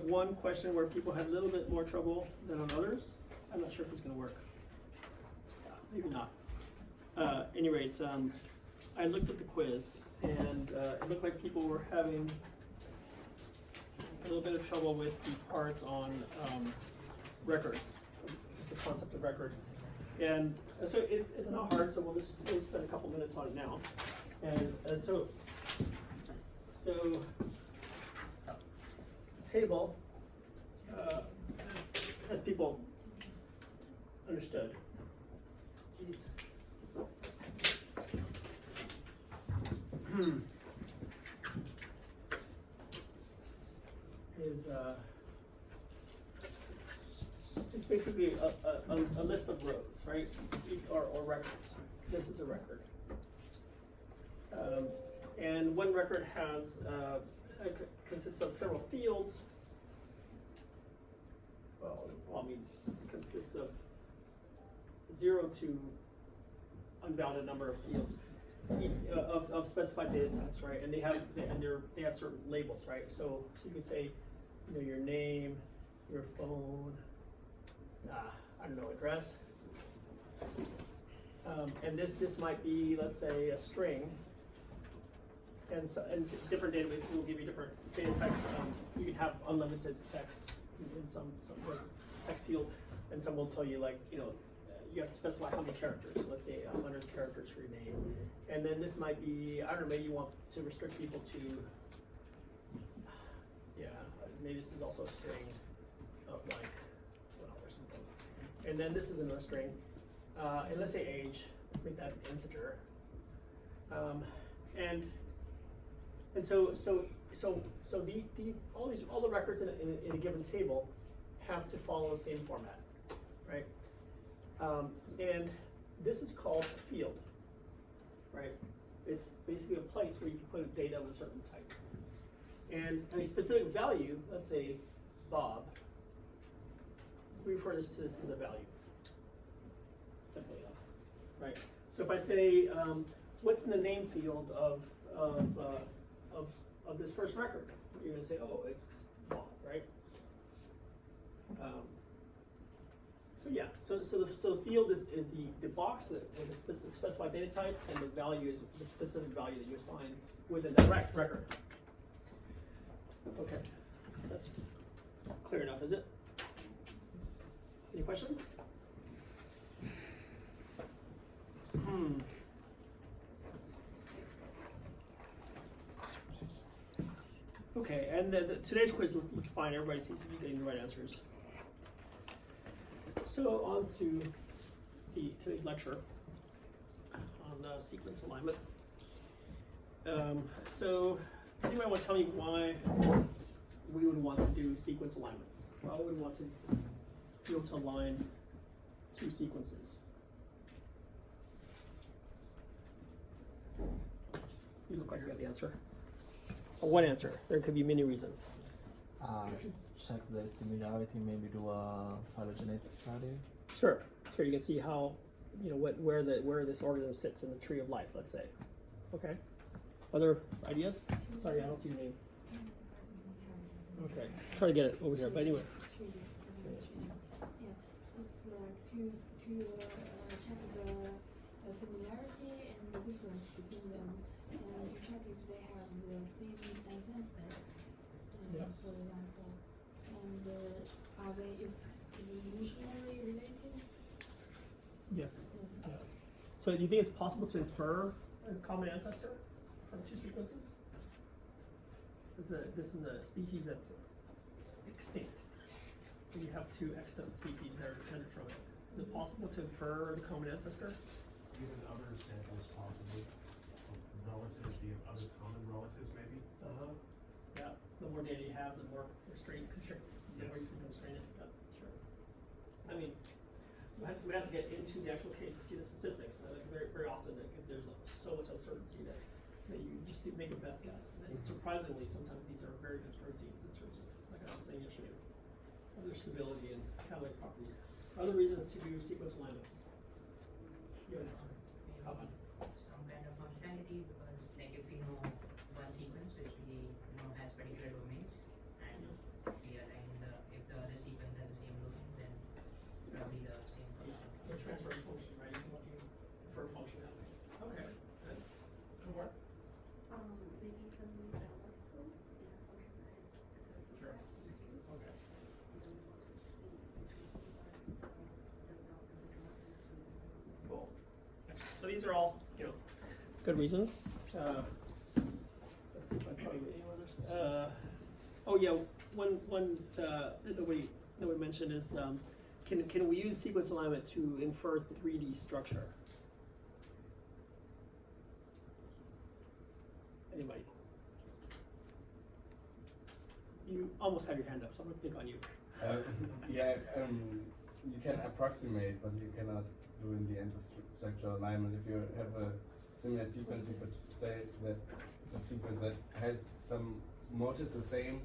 one question where people had a little bit more trouble than on others. I'm not sure if it's going to work. Yeah, maybe not. At any rate, I looked at the quiz, and it looked like people were having a little bit of trouble with the part on records, the concept of record. And so it's not hard, so we'll spend a couple minutes on it now. And so the table, as people understood, geez. It's basically a list of rows, right? Or records. This is a record. And one record has consists of several fields. Well, I mean, consists of 0 to unbounded number of fields of specified data types, right? And they have certain labels, right? So you can say, you know, your name, your phone, I don't know, address. And this might be, let's say, a string. And different databases will give you different data types. You can have unlimited text in some text field, and some will tell you, like, you know, you have to specify how many characters. So let's say 100 characters for your name. And then this might be, I don't know, maybe you want to restrict people to, maybe this is also a string of like 12 or something. And then this is another string. And let's say age. Let's make that an integer. And so all the records in a given table have to follow the same format, right? And this is called a field, right? It's basically a place where you can put data of a certain type. And a specific value, let's say Bob, we refer to this as a value, simply enough, right? So if I say, what's in the name field of this first record, you're going to say, oh, it's Bob, right? So the field is the box with a specified data type, and the value is the specific value that you assign within that record. Okay, that's clear enough, is it? Any questions? Okay, and today's quiz looked fine. Everybody seems to be getting the right answers. So on to today's lecture on sequence alignment. So does anybody want to tell me why we would want to do sequence alignments? Why would we want to be able to align two sequences? You look like you got the answer. One answer. There could be many reasons. Check the similarity, maybe do a phylogenetic study. Sure. You can see how, you know, where this organism sits in the tree of life. Let's say. Okay. Other ideas? Sorry, I don't see your name. Okay. Try to get it over here. But anyway. Yeah, it's like to check the similarity and the difference between them, and to check if they have the same ancestor, Yeah. for example, and are they evolutionarily related? Yes. Yeah. So do you think it's possible to infer a common ancestor from two sequences? This is a species that's extinct. And you have two extant species that are descended from it. Is it possible to infer the common ancestor? Even other samples possibly, relativity of other common relatives maybe? Yeah. The more data you have, the more constraint, the more you can constrain it. Yeah, sure. I mean, we have to get into the actual case to see the statistics. Very often, there's so much uncertainty that you just make your best guess. And surprisingly, sometimes these are very good proteins in terms of, like I was saying yesterday, of their stability and catalytic properties. Other reasons to do sequence alignments. You have an answer. Comment. Some kind of functionality, because like if we know one sequence which we know has particular domains and we align these are all, you know, good reasons. Let's see if I probably get any others. Oh yeah, one that nobody mentioned is can we use sequence alignment to infer 3D structure? Anybody? You almost have your hand up, so I'm gonna pick on you. You can approximate, but you cannot do in the end the structural alignment. If you have a similar sequence, you could say that a sequence that has some motifs the same,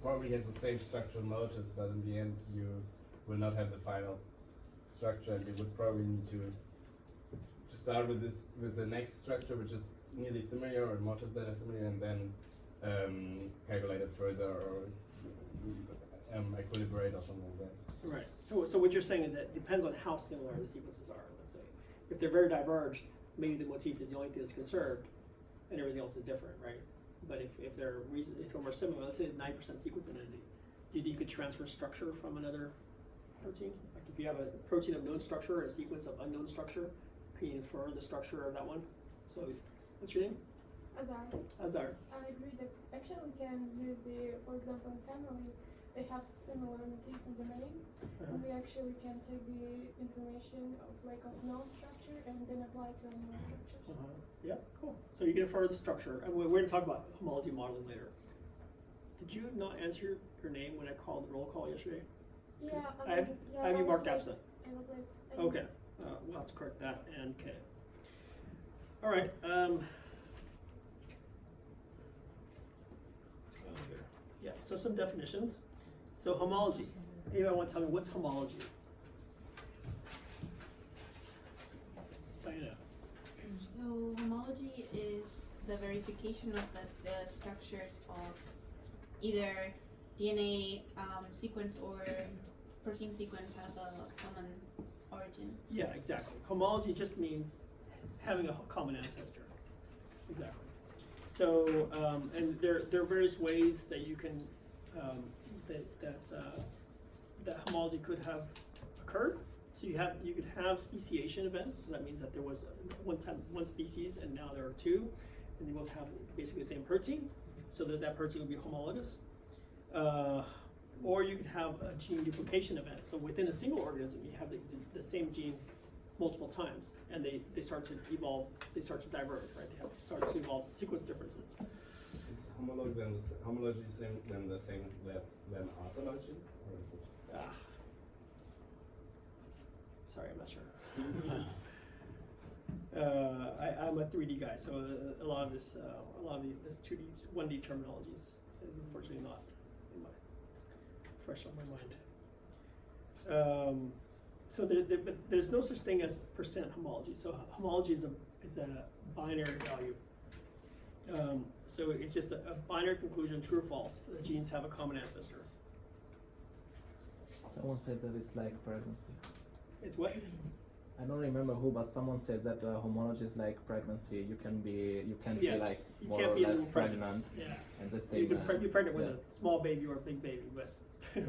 probably has the same structural motifs, but in the end you will not have the final structure, and you would probably need to start with the next structure, which is nearly similar, or motifs that are similar, and then calculate it further, or equilibrate or something like that. Right. So what you're saying is that it depends on how similar the sequences are. Let's say if they're very diverged, maybe the motif is the only thing that's conserved, and everything else is different, right? But if they're more similar, let's say 9% sequence identity, you could transfer structure from another protein. Like if you have a protein of known structure and a sequence of unknown structure, can you infer the structure of that one? So, what's your name? Azar. I agree that actually we can use for example, in family, they have similar motifs and domains, and we actually can take the information of known structure and then apply it to unknown structures. Yeah, cool. So you can infer the structure, and we're going to talk about homology modeling later. Did you not answer your name when I called the roll call yesterday? Yeah, I have you marked absent. I was late. Okay, we'll have to correct that. And okay. All right. Yeah. So some definitions. So homology. Anybody want to tell me what's homology? Diana. So homology is the verification of the structures of either DNA sequence or protein sequence have a common origin. Yeah, exactly. Homology just means having a common ancestor. Exactly. So, and there are various ways that you can that homology could have occurred. So you could have speciation events. So that means that there was one species and now there are two, and they both have basically the same protein, so that protein would be homologous. Or you could have a gene duplication event. So within a single organism, you have the same gene multiple times, and they start to evolve. They start to diverge, right? They have to start to evolve sequence differences. Is homology then the same than orthology, or is it? Sorry, I'm not sure. I'm a 3D guy, so a lot of this 2D, 1D terminologies is unfortunately not fresh on my mind. So but there's no such thing as percent homology. So homology is a binary value. So it's just a binary conclusion, true or false. The genes have a common ancestor. Someone said that it's like pregnancy. It's what? I don't remember who, but someone said that homology is like pregnancy. You can't Yes, be like you more can't or be a less little pregnant. pregnant. Yeah. And the You same. can be pregnant with yeah. a small baby or a big baby, but yeah,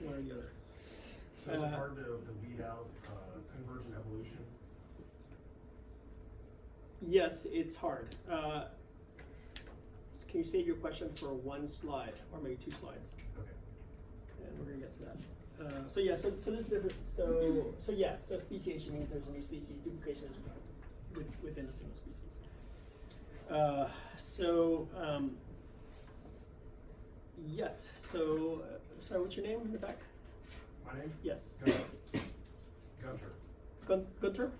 one or the other. So is it hard to weed out convergent evolution? Yes, it's hard. Can you save your question for one slide or maybe two slides? Okay. And we're gonna get to that. So this is different. So speciation means there's a new species. Duplication is within a single species. Yes. So sorry, what's your name in the back? My name? Yes. Gunter. Gunter? Gunter,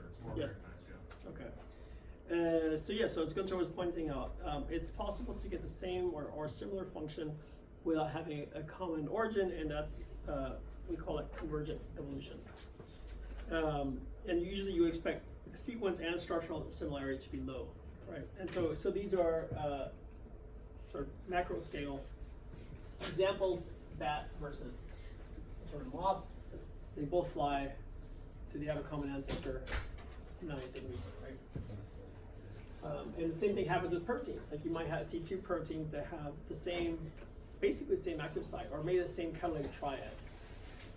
it's more Yes. recognized, yeah. Okay. So as Gunter was pointing out, it's possible to get the same or similar function without having a common origin, and that's we call it convergent evolution. And usually you expect sequence and structural similarity to be low, right? And so these are sort of macro scale examples: bat versus sort of moth. They both fly. Do they have a common ancestor? Not anything recent, right? And the same thing happens with proteins. Like you might see two proteins that have basically the same active site, or maybe the same catalytic triad,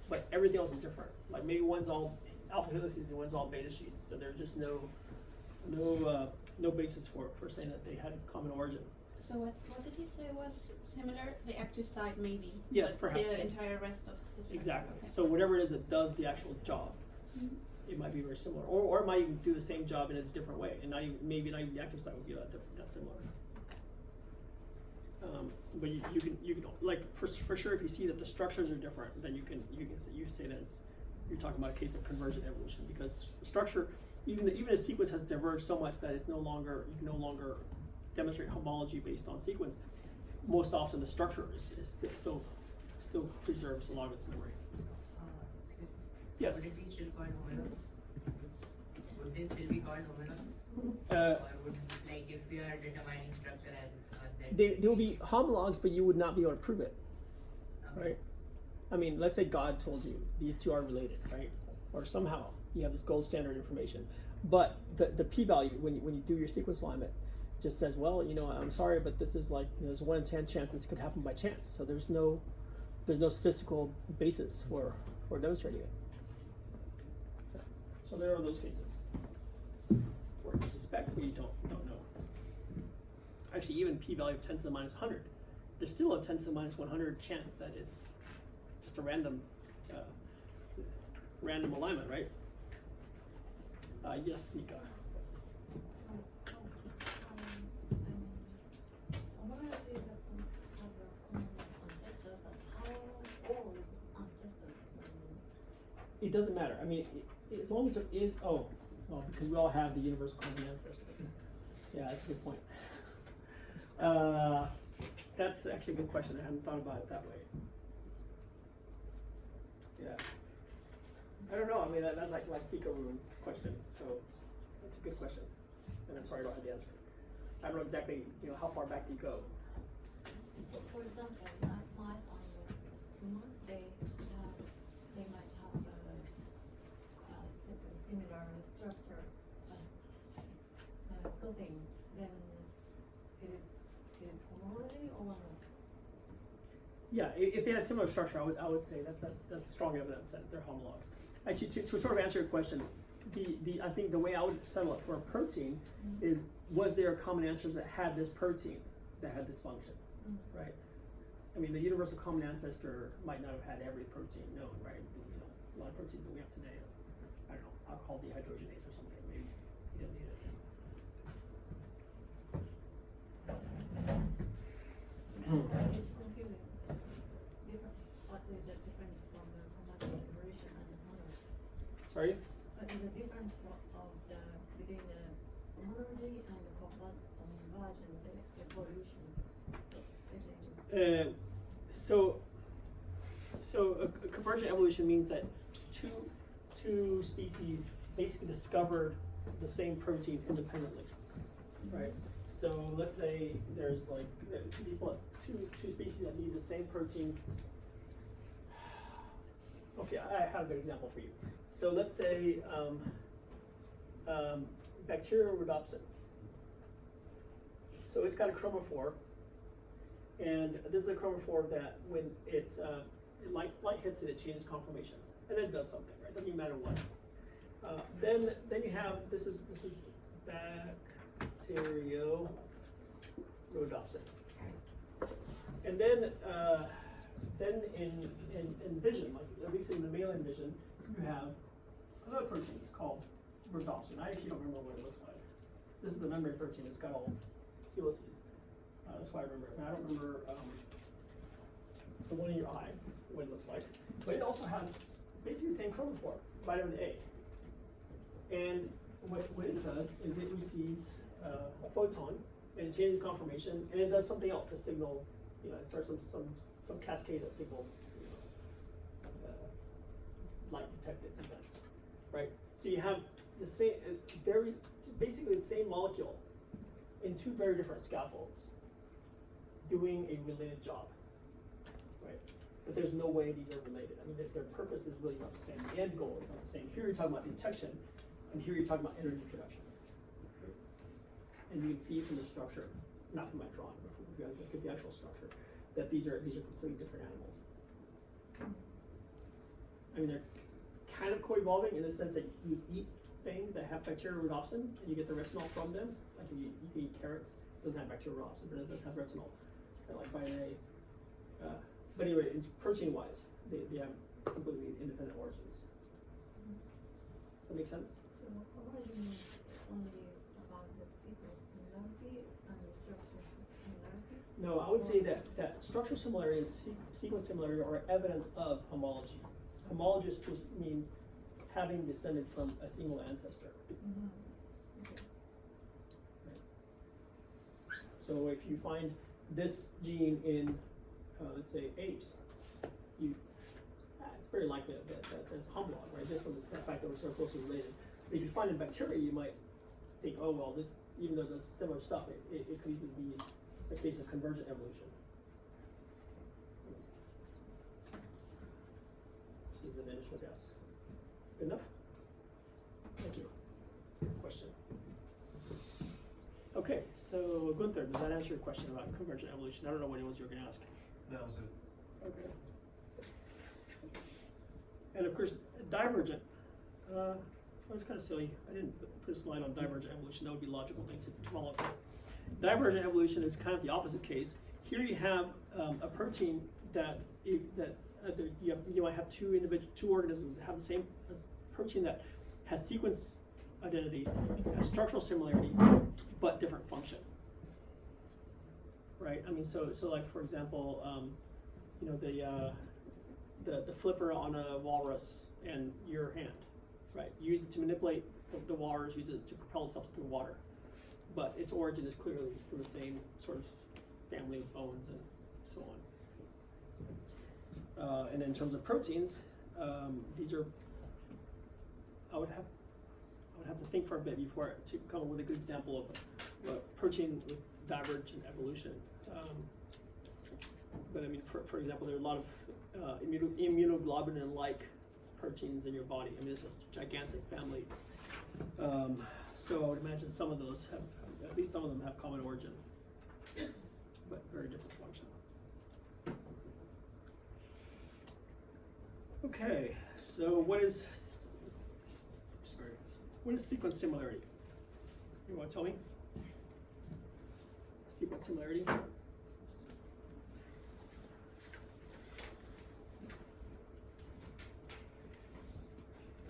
but everything else is different. Like maybe one's all alpha helices and one's all beta sheets. So there's just no basis for saying that they had a common origin. So what did he say was similar? The active site maybe. Yes, but perhaps. the entire rest of the structure. Exactly. Okay. So whatever it is that does the actual job, Mhm. it might be very similar, or it might even do the same job in a different way, and maybe not even the active site would be that similar. But you can like for sure if you see that the structures are different, then you say that you're talking about a case of convergent evolution, because structure even a sequence has diverged so much that you can no longer demonstrate homology based on sequence. Most often the structure is still preserves a lot of its memory. Excuse me. Yes. Would it be still called homologs? Would they still be called homologs? Or would, like, if we are determining structure as that They will be homologs, but you would not be able to prove it, okay. right? I mean, let's say God told you these two are related, right? Or somehow you have this gold standard information, but the p-value when you do your sequence alignment just says, well, I'm sorry, but this is like, there's a 1 in 10 chance this could happen by chance. So there's no statistical basis for demonstrating it. So there are those cases where you suspect, but you don't know. Actually, even p-value of 10 to the minus 100, there's still a 10 to the minus 100 chance that it's just a random alignment, right? Yes, Mika. It doesn't matter. I mean, as long as there is, because we all have the universal common ancestor. Yeah, that's a good point. That's actually a good question. I hadn't thought about it that way. Yeah. I don't know. I mean, that's like Pika-Roon question. So that's a good question. And I'm sorry I don't have the answer. I don't know exactly, how far back do you go? For example, mice on the tumor, they might have a similar structure clothing. Then it is homology or not? Yeah, if they had similar structure, I would say that's strong evidence that they're homologs. Actually, to sort of answer your question, I think the way I would settle it for a protein is, was there a common ancestor that had this protein that had this function, right? I mean, the universal common ancestor might not have had every protein known, right? A lot of proteins that we have today, I don't know, alcohol dehydrogenase or something, maybe he doesn't need it. It's confusing. Different. What is the difference from the chromatic evolution and the homology? Sorry? What is the difference between the homology and the convergent evolution? So a convergent evolution means that two species basically discovered the same protein independently, right? So let's say there's like two species that need the same protein. Okay, I have a good example for you. So let's say bacterial rhodopsin. So it's got a chromophore, and this is a chromophore that when light hits it, it changes conformation, and then it does something, right? Doesn't even matter what. Then you have this is bacterial rhodopsin, and then in vision, like at least in the mammalian vision, you have another protein. It's called rhodopsin. I actually don't remember what it looks like. This is a membrane protein. It's got all helices. That's why I remember it. And I don't remember the one in your eye, what it looks like. But it also has basically the same chromophore, vitamin A. And what it does is it receives a photon, and it changes conformation, and it does something else to signal, it starts some cascade that signals light detected events, right? So you have the same, basically the same molecule in two very different scaffolds doing a related job, right? But there's no way these are related. I mean, their purpose is really not the same. The end goal is not the same. Here you're talking about detection, and here you're talking about energy production. Right? And you can see from the structure, not from my drawing, but from the actual structure, that these are completely different animals. I mean, they're kind of co-evolving in the sense that you eat things that have bacterial rhodopsin, and you get the retinol from them. Like if you can eat carrots, it doesn't have bacterial rhodopsin, but it does have retinol, kind of like vitamin A. But anyway, it's protein-wise, they have completely independent origins. Does that make sense? So origin is only about the sequence similarity and the structure similarity? No, I would say that structural similarity and sequence similarity are evidence of homology. Homologous just means having descended from a single ancestor. Mm-hmm. Okay. So if you find this gene in, let's say, apes, it's very likely that there's homolog, right? Just from the fact that we're so closely related. But if you find in bacteria, you might think, oh well, this, even though there's similar stuff, it could easily be a case of convergent evolution. This is an initial guess. Good enough? Thank you. Question. Okay, so Gunther, does that answer your question about convergent evolution? I don't know what it was you were going to ask. That was it. Okay. And of course, divergent. That was kind of silly. I didn't put a slide on divergent evolution. That would be a logical thing to follow. Divergent evolution is kind of the opposite case. Here you have a protein that you might have two organisms that have the same protein that has sequence identity, has structural similarity, but different function. Right? I mean, so like for example, you know, the flipper on a walrus and your hand, right? You use it to manipulate the walrus, use it to propel itself through water, but its origin is clearly from the same sort of family of bones and so on. And in terms of proteins, these are, I would have to think for a bit before to come up with a good example of a protein with divergent evolution. But I mean, for example, there are a lot of immunoglobulin-like proteins in your body. I mean, it's a gigantic family. So I would imagine some of those have, at least some of them have common origin, but very different function. Okay, so what is sequence similarity? You want to tell me? Sequence similarity?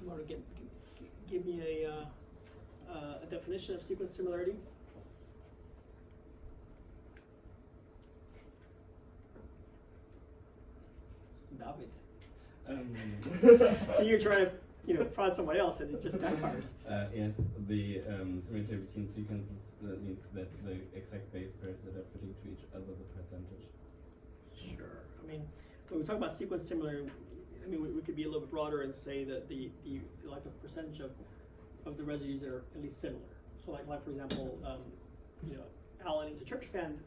You want to give me a definition of sequence similarity? David. So you're trying to, prod somebody else, and it just backfires. Yes, the similarity between sequences means that the exact base pairs that are fitting to each other, the percentage. Sure. I mean, when we talk about sequence similarity, I mean, we could be a little bit broader and say that the percentage of the residues that are at least similar. So like for example, alanine to tryptophan,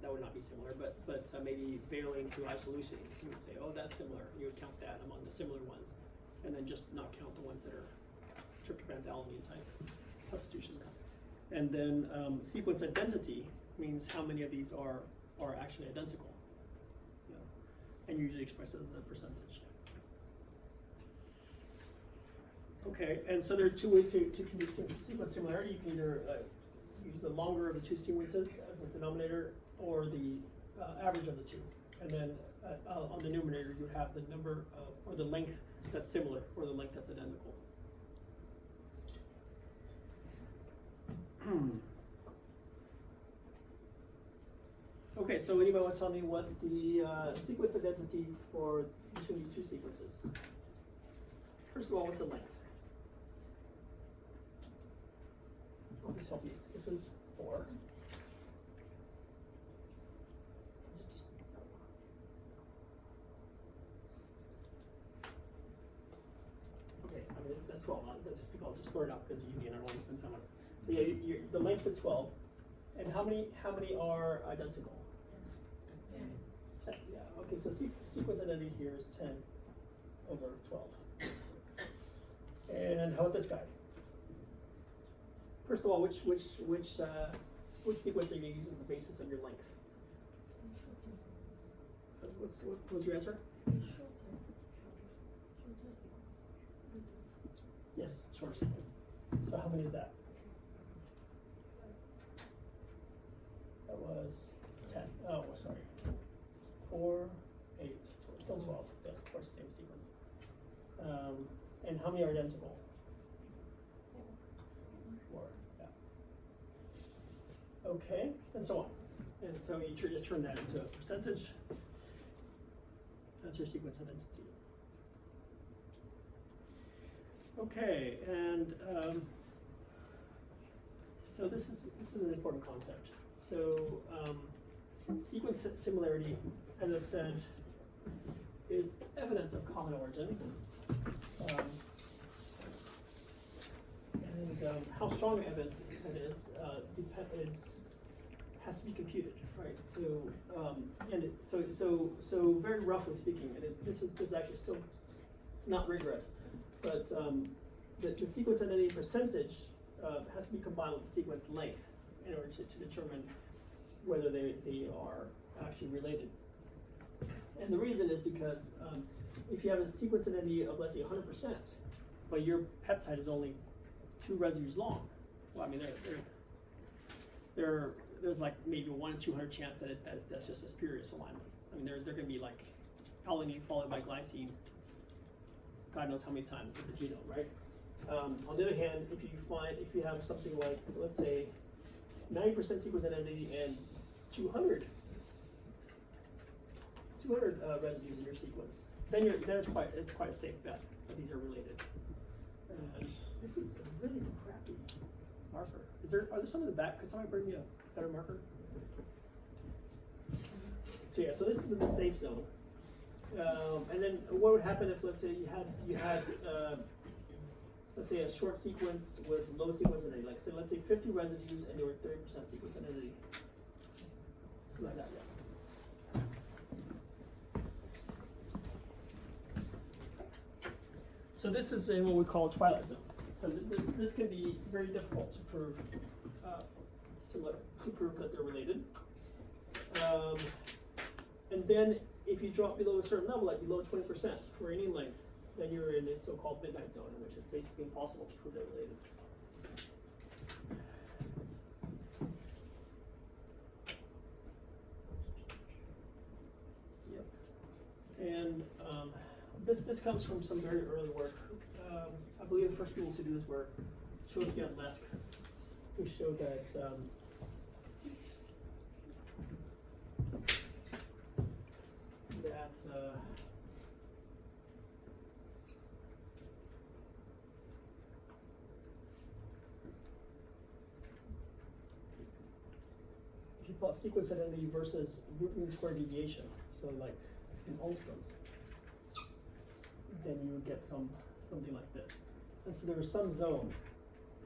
that would not be similar, but maybe valine to isoleucine, you would say, oh, that's similar. You would count that among the similar ones, and then just not count the ones that are tryptophan to alanine type substitutions. And then sequence identity means how many of these are actually identical, and usually expressed as a percentage. Okay, and so there are two ways to compute sequence similarity. You can either use the longer of the two sequences as the denominator, or the average of the two. And then on the numerator, you have the number or the length that's similar, or the length that's identical. Okay, so anybody want to tell me what's the sequence identity for between these two sequences? First of all, what's the length? I'll just help you. This is 4. Okay, I mean, that's 12. I'll just blur it out because it's easy and I don't want to spend time on it. But yeah, the length is 12. And how many are identical? 10. Yeah. Okay, so sequence identity here is 10 over 12. And how about this guy? First of all, which sequence are you going to use as the basis of your length? What was your answer? Yes, shorter sequence. So how many is that? That was 10. Oh, sorry. 4, 8, still 12. Yes, of course, same sequence. And how many are identical? 4. Yeah. Okay, and so on. And so you just turn that into a percentage. That's your sequence identity. Okay, and so this is an important concept. So sequence similarity, as I said, is evidence of common origin. And how strong evidence that is has to be computed, right? So so very roughly speaking, and this is actually still not rigorous, but the sequence identity percentage has to be combined with the sequence length in order to determine whether they are actually related. And the reason is because if you have a sequence identity of, let's say, 100%, but your peptide is only 2 residues long, well, I mean, there's like maybe 1 in 200 chance that's just a spurious alignment. I mean, they're going to be like alanine followed by glycine, God knows how many times in the genome, right? On the other hand, if you have something like, let's say, 90% sequence identity and 200 residues in your sequence, then it's quite a safe bet that these are related. This is a really crappy marker. Are there some in the back? Could somebody bring me a better marker? So yeah, so this is in the safe zone. And then what would happen if, let's say, you had let's say a short sequence with low sequence identity, like say, let's say 50 residues and there were 30% sequence identity, something like that. Yeah. So this is in what we call Twilight Zone. So this can be very difficult to prove that they're related. And then if you drop below a certain level, like below 20% for any length, then you're in the so-called midnight zone, which is basically impossible to prove they're related. Yep. And this comes from some very early work. I believe the first people to do this work showed Lesk, who showed that if you plot sequence identity versus root mean square deviation, so like in angstroms, then you would get something like this. And so there was some zone,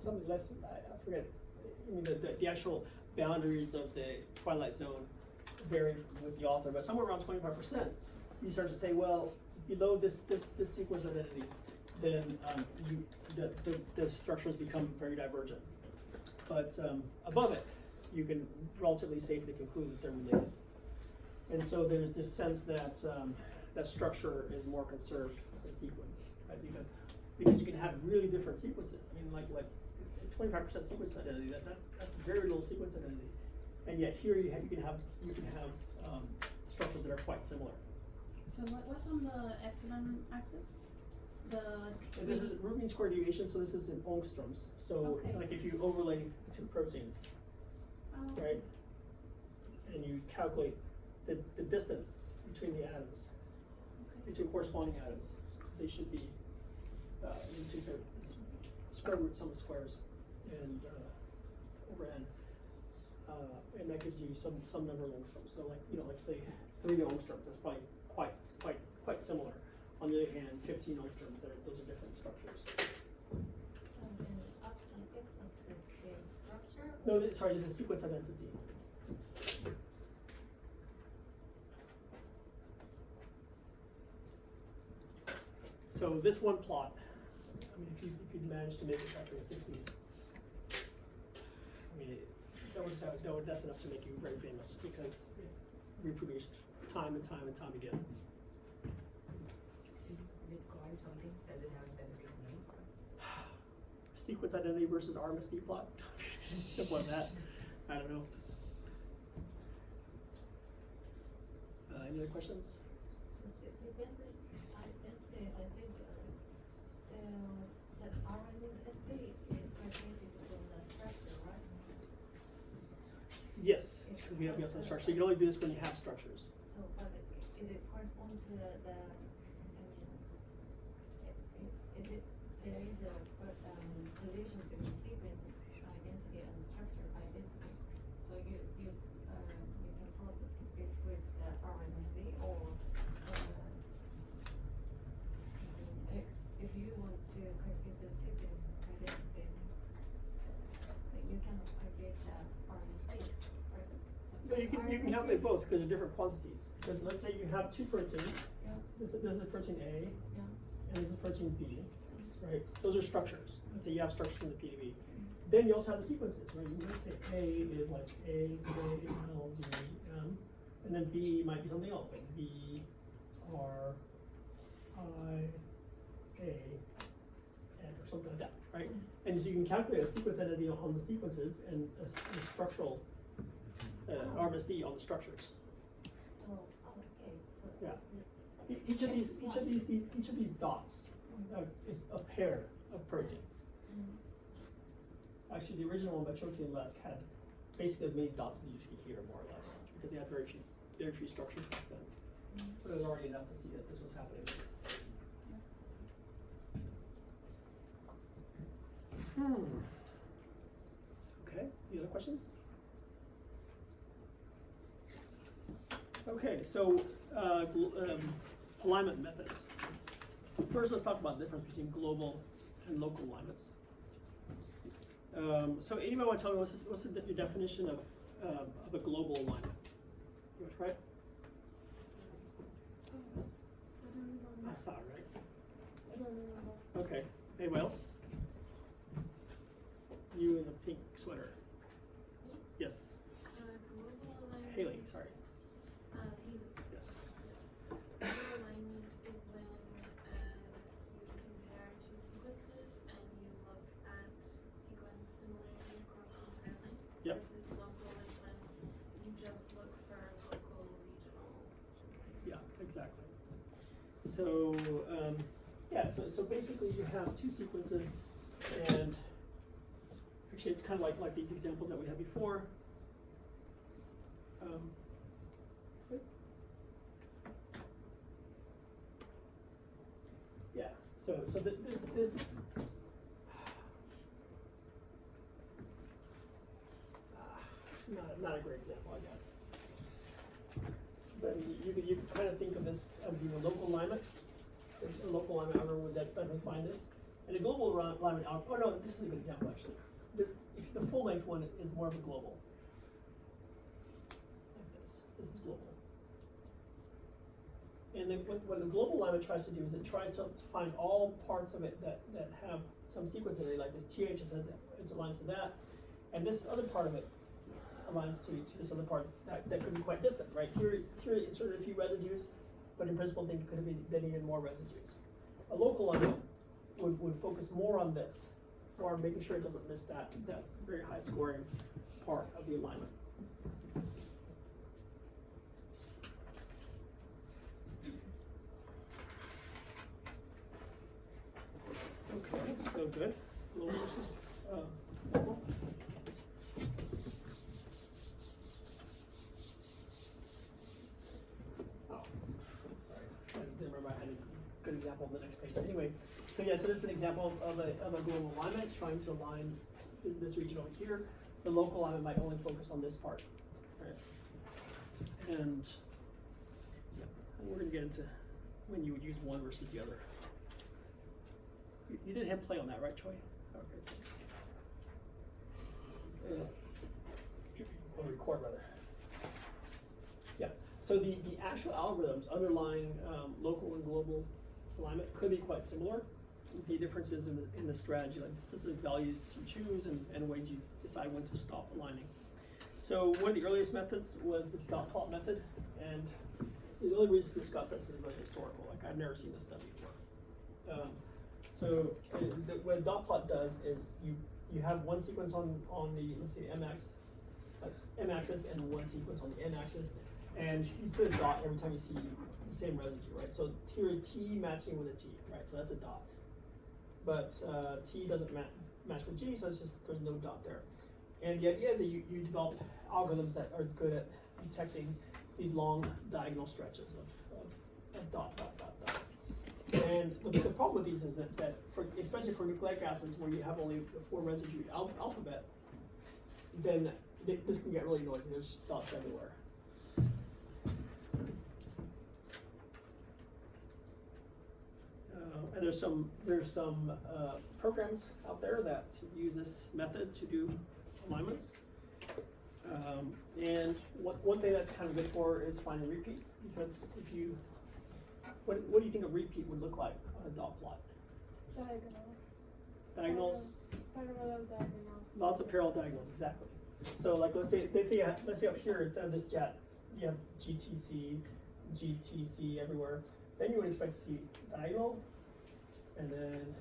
something less, I forget, I mean the actual boundaries of the Twilight Zone vary with the author, but somewhere around 25%, you start to say, well, below this sequence identity, then the structures become very divergent. But above it, you can relatively safely conclude that they're related. And so there's this sense that that structure is more conserved than sequence, right? Because you can have really different sequences. I mean, like 25% sequence identity. That's very little sequence identity, and yet here you can have structures that are quite similar. So what was on the epsilon axis? And this is root mean square deviation, so this is in angstroms. So Okay. like if you overlay 2 proteins, right, and you calculate the distance between the atoms, between corresponding atoms, they should be into the square root sum of squares and over n, and that gives you some number of angstroms. So like say 3 angstroms, that's probably quite similar. On the other hand, 15 angstroms, those are different structures. X-axis is structure? No, sorry, this is sequence identity. So this one plot, I mean, if you'd managed to make it back in the 60s, I mean, that's enough to make you very famous because it's reproduced time and time and time again. Is it called something? Does it have a specific name? sequence identity versus RMSD plot. Simple as that. I don't know. Any other questions? So sequence identity, I think that RMSD is calculated from the structure, right? Yes, it's going to be based on structure. So you can only do this when you have structures. So, but it corresponds to the I mean, there is a relation between sequence identity and structure identity. So you can plot this with the RMSD, or if you want to calculate the sequence identity, you cannot calculate the RMSD, right? No, you can calculate both because they're different quantities. Because let's say you have two proteins. Yeah. This is protein A, Yeah. and this is protein B, right? Those are structures. Let's say you have structures in the PDB. Then you also have the sequences, right? You might say A is like A, L, D, M, and then B might be something else, like B, R, I, A, N, or something like that, right? And so you can calculate a sequence identity on the sequences and a structural RMSD on the structures. So, okay, so Yeah. this Each of these dots is a pair of proteins. Actually, the original one by Choki and Lesk had basically as many dots as you see here, more or less, because they had very few structures back then. But it was already enough to see that this was happening. Okay, any other questions? Okay, so alignment methods. First, let's talk about the difference between global and local alignments. So anybody want to tell me what's your definition of a global alignment? You want to try it? I saw it, right? I don't remember. Okay. Anybody else? You in the pink sweater. Yes. Global alignment. Haley, sorry. Haley. Yes. Global alignment is when you compare two sequences and you look at sequence similarity across the entire length. Yep. Versus local is when you just look for local, regional. Yeah, exactly. So so basically you have two sequences, and actually it's kind of like these examples that we had before. Yeah. So this not a great example, I guess. But I mean, you could kind of think of this as being a local alignment. There's a local alignment algorithm would definitely find this. And a global alignment algorithm, oh no, this is a good example actually. If the full length one is more of a global. Like this. This is global. And then what the global alignment tries to do is it tries to find all parts of it that have some sequence in it, like this TH, it says it aligns to that. And this other part of it aligns to this other part that could be quite distant, right? Here it's sort of a few residues, but in principle, I think it could have been even more residues. A local alignment would focus more on this, or making sure it doesn't miss that very high scoring part of the alignment. Okay, so good. Global versus local. Oh, sorry. I didn't remember I had a good example on the next page. Anyway, so this is an example of a global alignment. It's trying to align this region over here. The local alignment might only focus on this part, right? And we're going to get into when you would use one versus the other. You didn't hit play on that, right, Choi? Okay, thanks. Or record, rather. Yeah, so the actual algorithms underlying local and global alignment could be quite similar. The differences in the strategy, like specific values you choose and ways you decide when to stop aligning. So one of the earliest methods was this dot plot method, and the only reason to discuss this is really historical. Like I've never seen this done before. what a dot plot does is you have one sequence on the, let's say, m-axis and one sequence on the n-axis, and you put a dot every time you see the same residue, right? So here a T matching with a T, right? So that's a dot. But T doesn't match with G, so it's just, there's no dot there. And the idea is that you develop algorithms that are good at detecting these long diagonal stretches of dot, dot, dot, dot. And the problem with these is that for, especially for nucleic acids where you have only the 4 residue alphabet, then this can get really noisy. There's just dots everywhere. And there's some programs out there that use this method to do alignments. And one thing that's kind of good for is finding repeats, because if you, what do you think a repeat would look like on a dot plot? Diagonals. Diagonals? Parallel diagonals. Lots of parallel diagonals, exactly. So like let's say up here instead of this jet, you have GTC everywhere. Then you would expect to see diagonal, and then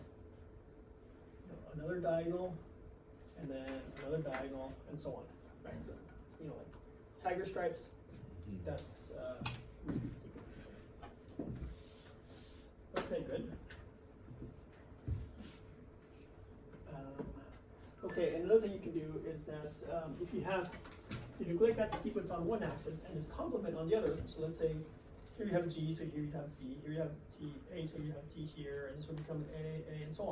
another diagonal, and then another diagonal, and so on. Right? So like tiger stripes. That's repeat sequence. Okay, good. Okay, and another thing you can do is that if you have the nucleic acid sequence on one axis and its complement on the other, so let's say here you have G, so here you have C, here you have T, A, so you have T here, and this would become A, and so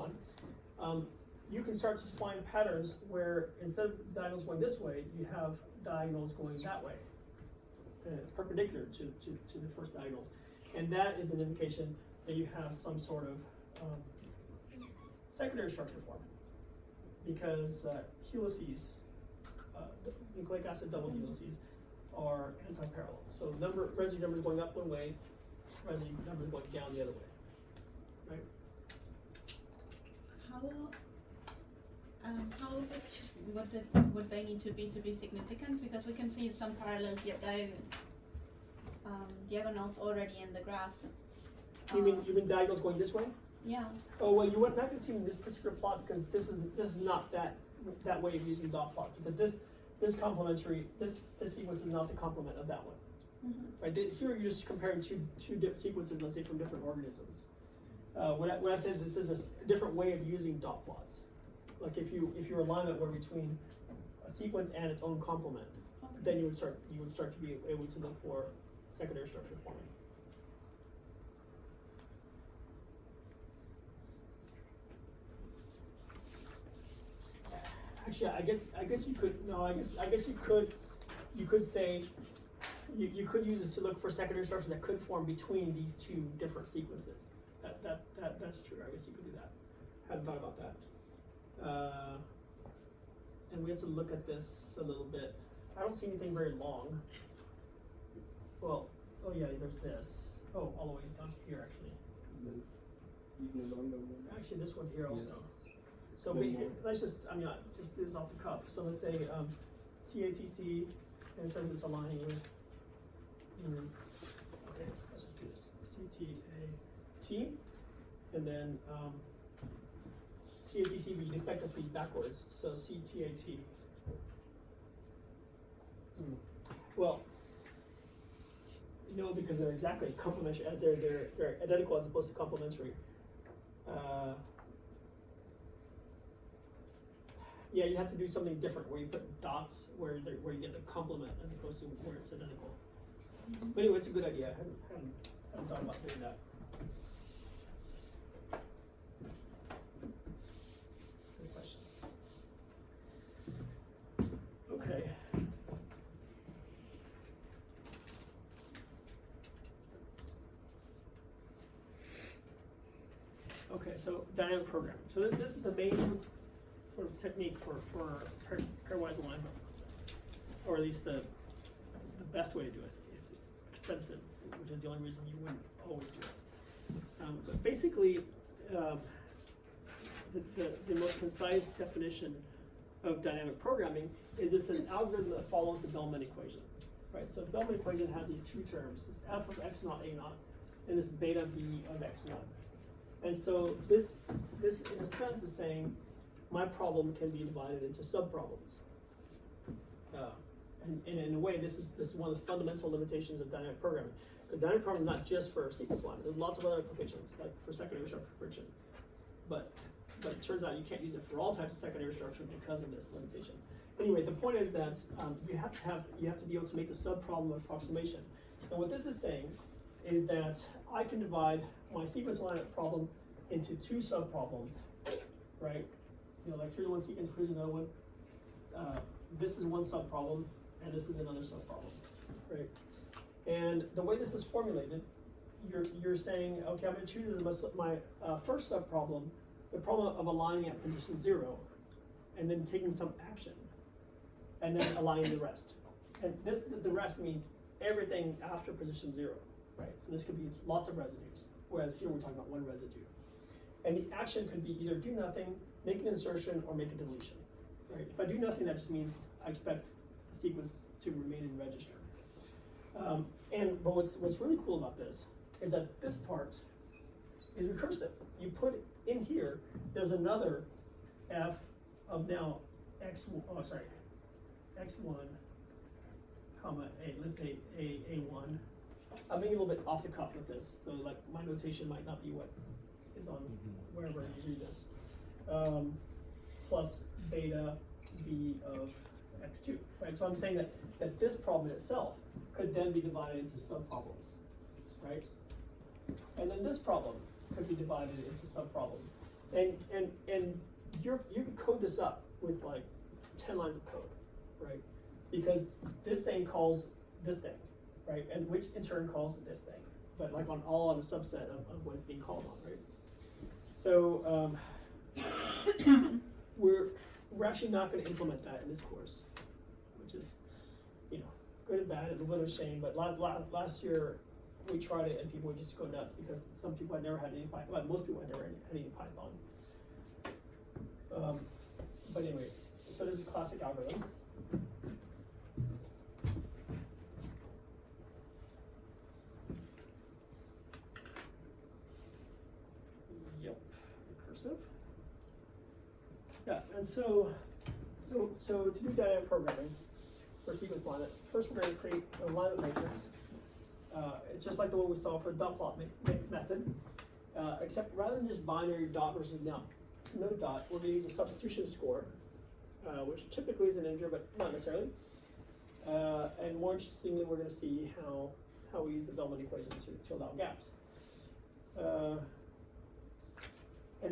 on. You can start to find patterns where instead of diagonals going this way, you have diagonals going that way, perpendicular to the first diagonals. And that is an indication that you have some sort of secondary structure form. Because helices, nucleic acid double helices, are anti-parallel. So residue numbers going up one way, residue numbers going down the other way, right? Would they need to be significant? Because we can see some parallel diagonals already in the graph. You mean diagonals going this way? Yeah. Oh well, you wouldn't have to see in this particular plot because this is not that way of using dot plot, because this complementary this sequence is not the complement of that one. Mm-hmm. Right? Here you're just comparing two sequences, let's say from different organisms. When I said this is a different way of using dot plots, like if your alignment were between a sequence and its own complement, Okay. then you would start to be able to look for secondary structure forming. Actually, I guess you could. No, I guess you could. You could say you could use this to look for secondary structures that could form between these two different sequences. That's true. I guess you could do that. Hadn't thought about that. And we have to look at this a little bit. I don't see anything very long. Well, oh yeah, there's this. Oh, all the way down to here actually. Even longer one. Actually, this one here also. Yes. So let's just, just do this off the cuff. So let's say TATC, and it says it's aligning with, okay, let's just do this. CTAT, and then TATC, we expect that to be backwards, so CTAT. Well, no, because they're exactly complementary, they're identical as opposed to complementary. Yeah, you'd have to do something different where you put dots where you get the complement as opposed to where it's identical. Mm-hmm. But anyway, it's a good idea. I haven't thought about doing that. Good question. Okay. Okay, so dynamic programming. So this is the main sort of technique for pairwise alignment, or at least the best way to do it. It's expensive, which is the only reason you wouldn't always do it. But basically, the most concise definition of dynamic programming is it's an algorithm that follows the Bellman equation, right? So the Bellman equation has these two terms: this f of x naught a naught, and this beta v of x1. And so this in a sense is saying my problem can be divided into sub-problems. And in a way, this is one of the fundamental limitations of dynamic programming. Because dynamic programming is not just for sequence line. There's lots of other applications, like for secondary structure prediction. But it turns out you can't use it for all types of secondary structure because of this limitation. Anyway, the point is that you have to be able to make the sub-problem approximation. And what this is saying is that I can divide my sequence line problem into two sub-problems, right? You know, like here's one sequence, here's another one. This is one sub-problem, and this is another sub-problem, right? And the way this is formulated, you're saying, okay, I'm going to choose as my first sub-problem, the problem of aligning at position 0, and then taking some action, and then aligning the rest. And the rest means everything after position 0, right? So this could be lots of residues, whereas here we're talking about one residue. And the action could be either do nothing, make an insertion, or make a deletion, right? If I do nothing, that just means I expect the sequence to remain in register. But what's really cool about this is that this part is recursive. You put in here, there's another f of now x1, comma a. Let's say a1. I'm being a little bit off the cuff with this, so like my notation might not be what is on wherever you read this. Plus beta v of x2, right? So I'm saying that this problem itself could then be divided into sub-problems, right? And then this problem could be divided into sub-problems. And you can code this up with like 10 lines of code, right? Because this thing calls this thing, right? And which in turn calls this thing, but like all on a subset of what it's being called on, right? So we're actually not going to implement that in this course, which is, you know, good and bad and a little shame. But last year we tried it and people would just go nuts because some people had never had any Python. Well, most people had never had any Python. But anyway, so this is a classic algorithm. Yep, recursive. Yeah, and so to do dynamic programming for sequence alignment, first we're going to create an alignment matrix. It's just like the one we saw for the dot plot method, except rather than just binary dot versus no dot, we're going to use a substitution score, which typically is an integer, but not necessarily. And more interestingly, we're going to see how we use the Bellman equation to allow gaps. And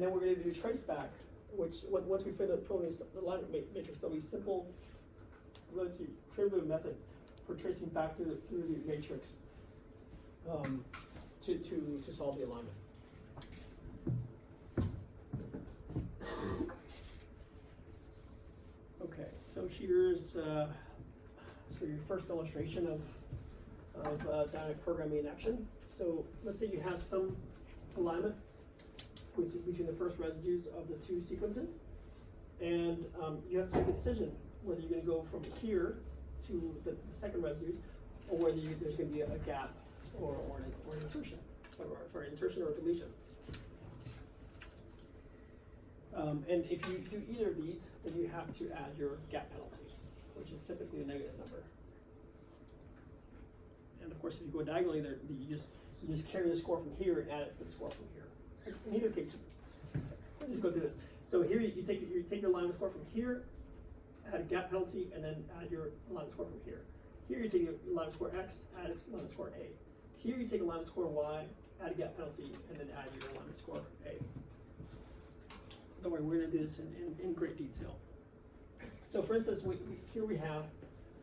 then we're going to do traceback, which once we fill the alignment matrix, there'll be simple, relatively trivial method for tracing back through the matrix to solve the alignment. Okay, so here's your first illustration of dynamic programming in action. So let's say you have some alignment between the first residues of the two sequences, and you have to make a decision whether you're going to go from here to the second residues, or whether there's going to be a gap or an insertion, insertion or deletion. And if you do either of these, then you have to add your gap penalty, which is typically a negative number. And of course, if you go diagonally, you just carry the score from here and add it to the score from here. In either case, let's just go through this. So here you take your alignment score from here, add a gap penalty, and then add your alignment score from here. Here you take your alignment score X, add alignment score A. Here you take alignment score Y, add a gap penalty, and then add your alignment score A. Don't worry, we're going to do this in great detail. So for instance, here we have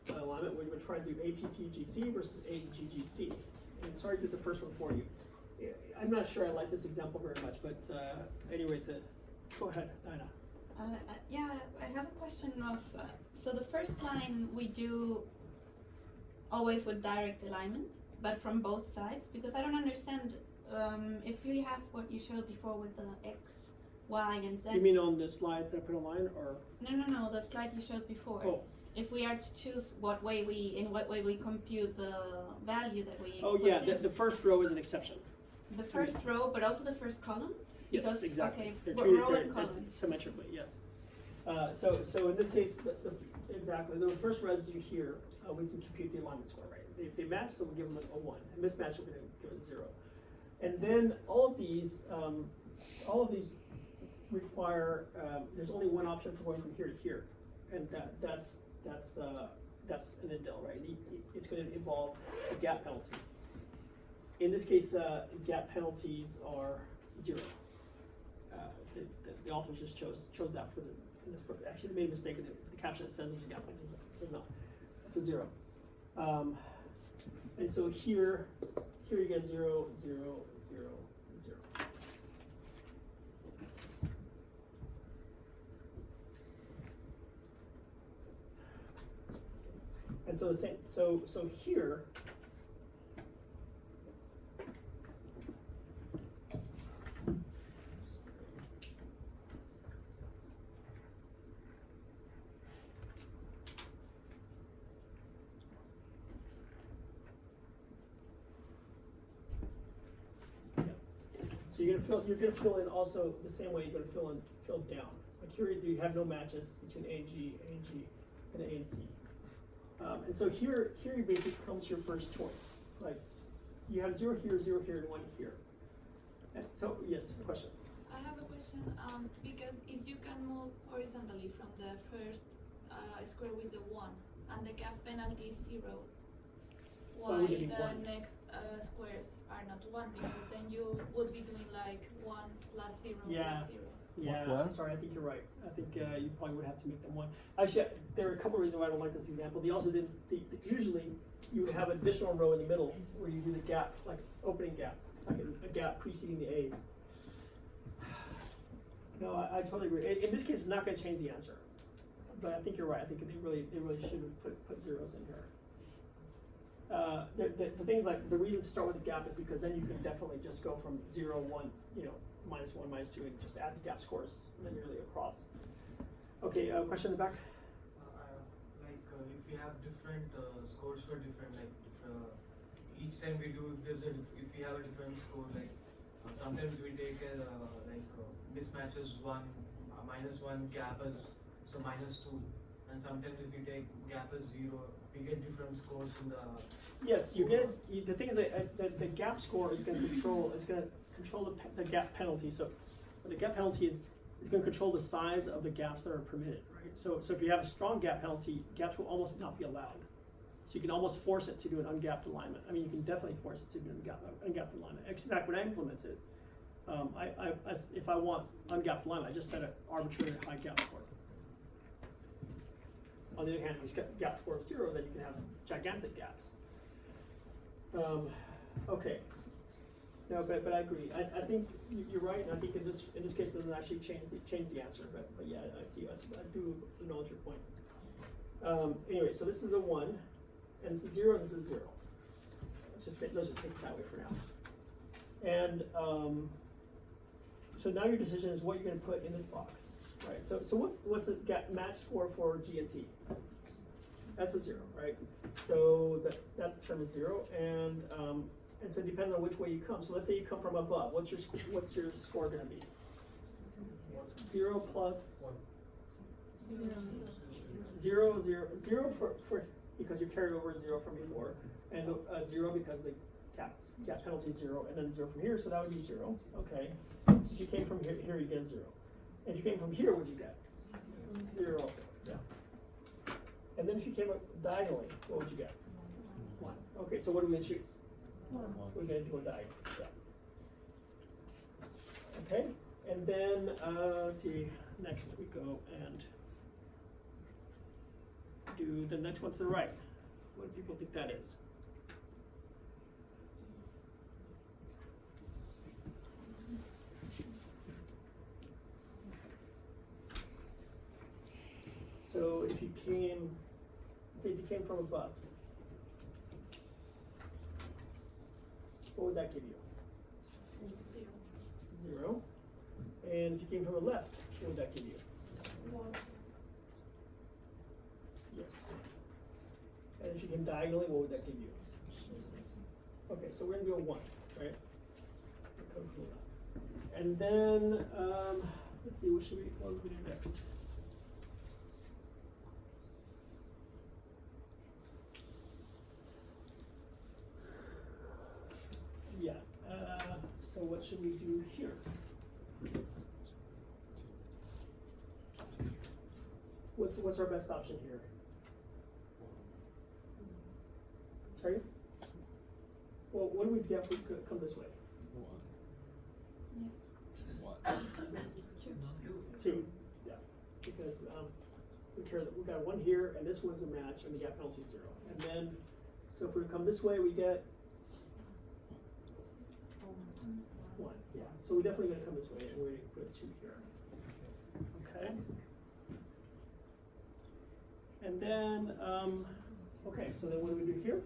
an alignment where we're trying to do ATTGC versus AGGC. And sorry to do the first one for you. I'm not sure I like this example very much, but anyway, go ahead, Dinah. Yeah, I have a question of, so the first line we do always with direct alignment, but from both sides, because I don't understand if you have what you showed before with the X, Y, and Z. You mean on the slides that I put online, or? No, the slide you showed before. Oh. If we are to choose in what way we compute the value that we Oh put yeah, in. the first row is an exception. The first row, but also the first column? Yes, Because- exactly. okay, They're row treated and they're column. symmetrically, yes. So in this case, exactly, the first residue here, we can compute the alignment score, right? They match, so we'll give them a 1. And mismatch, we're gonna give it a 0. And then all of these require, there's only one option for going from here to here. And that's an indel, right? It's gonna involve a gap penalty. In this case, gap penalties are 0. The authors just chose that for in this purpose. Actually, they made a mistake in the caption. It says there's a gap penalty, but there's not. It's a 0. And so here you get 0, 0, 0, 0. And so the same. So here. So you're gonna fill in also the same way you're gonna fill down. Like here you have no matches between A and G, and A and C. And so here you basically comes your first choice. Like you have 0 here, 0 here, and 1 here. And so yes, question. I have a question, because if you can move horizontally from the first square with the 1 and the gap penalty is 0, why would it be the 1? next squares are not 1? Because then you would be doing like 1 plus 0 Yeah. plus 0. Yeah, What? I'm sorry. I think you're right. I think you probably would have to make them 1. Actually, there are a couple of reasons why I don't like this example. They also did. Usually, you would have an additional row in the middle where you do the gap, like opening gap, like a gap preceding the A's. No, I totally agree. In this case, it's not going to change the answer. But I think you're right. I think they really should have put zeros in here. The things like the reason to start with the gap is because then you can definitely just go from 0, 1, -1, -2, and just add the gap scores linearly across. Okay, question in the back? If we have different scores for different, each time we do, if we have a different score, sometimes we take mismatches 1, -1, gap as so -2, and sometimes if we take gap as 0, we get different scores in the. Yes, you get it. The thing is that the gap score is going to control the gap penalty. So the gap penalty is going to control the size of the gaps that are permitted, right? So if you have a strong gap penalty, gaps will almost not be allowed. So you can almost force it to do an ungapped alignment. I mean, you can definitely force it to do an ungapped alignment. In fact, when I implement it, if I want ungapped alignment, I just set an arbitrary high gap score. On the other hand, if you get gap score of 0, then you can have gigantic gaps. Okay. No, but I agree. I think you're right, and I think in this case it doesn't actually change the answer. But yeah, I do acknowledge your point. Anyway, so this is a 1, and this is 0, and this is 0. Let's just take it that way for now. And so now your decision is what you're going to put in this box, right? So what's the gap match score for G and T? That's a 0, right? So that term is 0, and so it depends on which way you come. So let's say you come from above. What's your score going to be? 0 plus 0, 0, 0 for because you carried over 0 from before, and 0 because the gap penalty is 0, and then 0 from here. So that would be 0. Okay. If you came from here, you get a 0. And if you came from here, what'd you get? 0 also. Yeah. And then if you came up diagonally, what would you get? 1. Okay, so what are we going to choose? We're going to do a diagonal. Yeah. Okay, and then let's see. Next we go and do the next one to the right. What do people think that is? So if you came, say if you came from above, what would that give you? 0. And if you came from the left, what would that give you? 1. Yes. And if you came diagonally, what would that give you? Okay, so we're going to go 1, right? and then, let's see, what do we do next? Yeah, so what should we do here? What's our best option here? Sorry? Well, what do we get if we come this way? Two, yeah, because we care that we got one here, and this one's a match, and the gap penalty is 0. And then, so if we come this way, we get 1. Yeah, so we're definitely going to come this way, and we're going to put 2 here. Okay. And then, okay, so then what do we do here?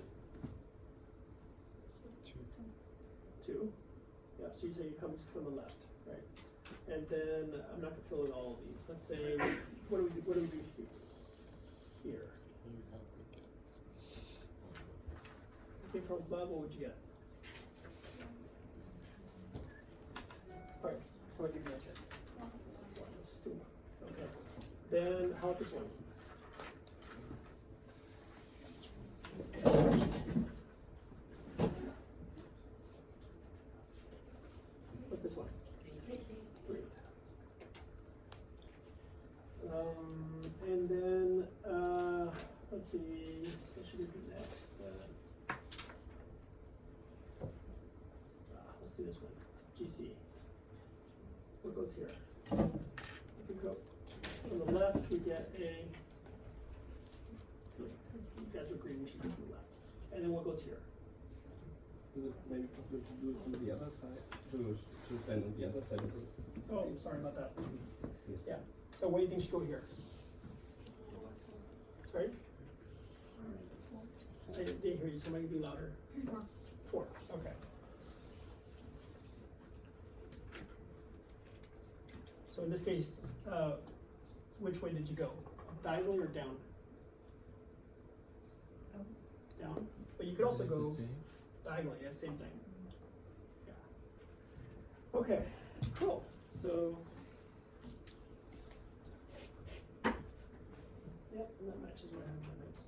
2. Yeah, so you say it comes from the left, right? And then I'm not gonna fill in all of these. Let's say, what do we do here? Okay, from above, what would you get? All right, somebody give me an answer. Let's just do 1. Okay. Then how about this one? What's this one? 3. And then, let's see, what should we do next? Let's do this one, GC. What goes here? If we go on the left, we get a, you guys agree we should go to the left. And then what goes here? Is it maybe possible to do it on the other side? To stand on the other side of the Oh, sorry about that. Yeah, so what do you think should go here? Sorry? I didn't hear you, so maybe be louder. 4, okay. So in this case, which way did you go? Diagonally or down? Down. But you could also go diagonally, yeah, same thing. Yeah. Okay, cool. So, yep, and that matches what I have in my notes.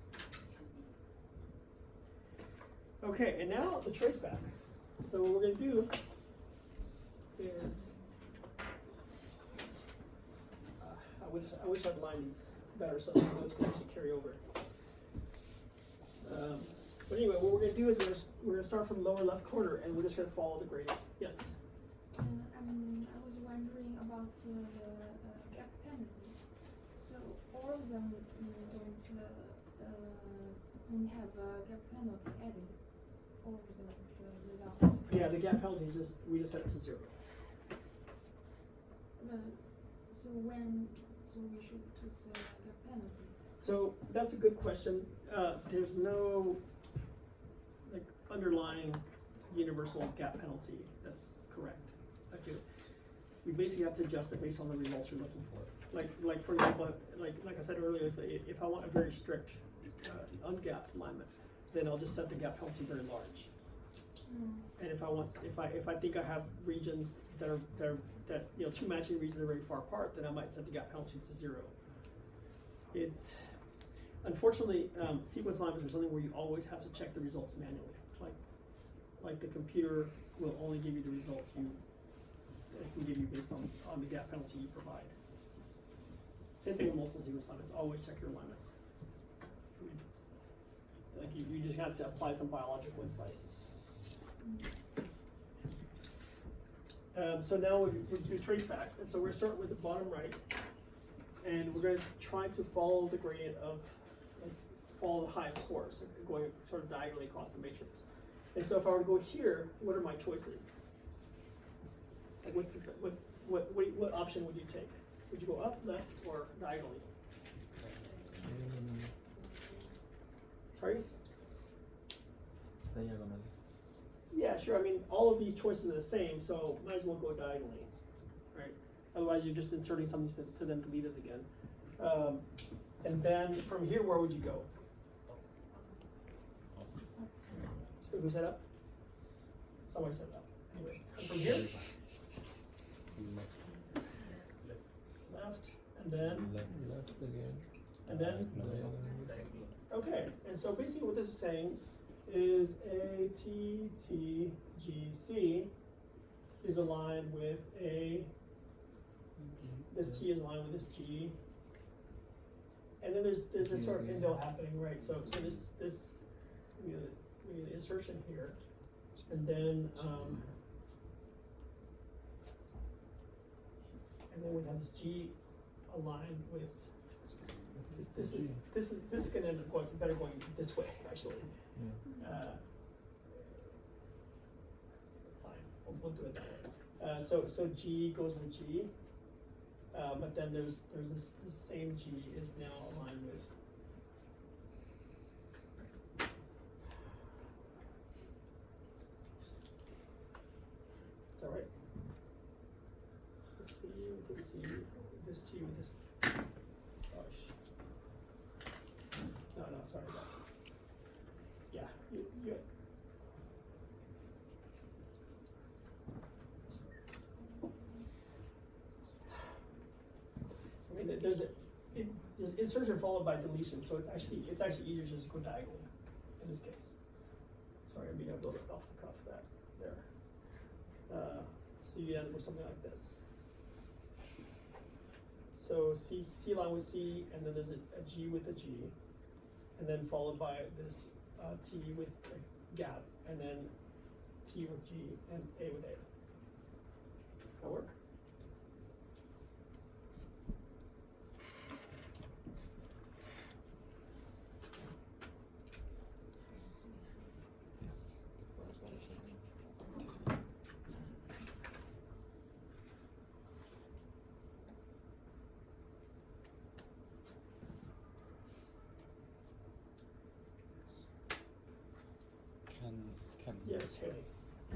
Okay, and now the trace back. So what we're going to do is, I wish I'd lined these better so the notes can actually carry over. But anyway, what we're going to do is we're going to start from lower left corner, and we're just going to follow the gradient. Yes? I was wondering about the gap penalty. So all of them don't have a gap penalty added. All of the results. Yeah, the gap penalty is just, we just set it to 0. So we should choose a gap penalty. So that's a good question. There's no like underlying universal gap penalty that's correct. We basically have to adjust it based on the results you're looking for. Like for example, like I said earlier, if I want a very strict ungapped alignment, then I'll just set the gap penalty very large. And if I think I have regions that you know, 2 matching regions are very far apart, then I might set the gap penalty to 0. It's unfortunately sequence alignments are something where you always have to check the results manually. Like the computer will only give you the results it can give you based on the gap penalty you provide. Same thing with multiple sequence alignments. Always check your alignments. Like you just have to apply some biological insight. So now we trace back, and so we're starting with the bottom right, and we're going to try to follow the gradient of, follow the highest scores, so going sort of diagonally across the matrix. And so if I were to go here, what are my choices? Like what option would you take? Would you go up, left, or diagonally? Sorry? Diagonally. Yeah, sure. I mean, all of these choices are the same, so might as well go diagonally, right? Otherwise, you're just inserting something to then delete it again. And then from here, where would you go? So who set up? Somebody set it up. Anyway, and from here? left, and then, Left again. and then, okay, and so basically what this is saying is ATTGC is aligned with this T is aligned with this G. And then there's this sort of indel happening, right? So this we need an insertion here. And then we have this G aligned with this is gonna end up going better going this way actually. Yeah. Fine, we'll do it that way. So G goes with G, but then there's this same G is now aligned with. Is that right? This C with this C, this G with this. Gosh. No, sorry. Yeah, you. I mean, there's insertion followed by deletion, so it's actually easier to just go diagonally in this case. Sorry, I'm being a little bit off the cuff there. So you end up with something like this. So C line with C, and then there's a G with a G, and then followed by this T with a gap, and then T with G, and A with A. That work? Yes, Haley. I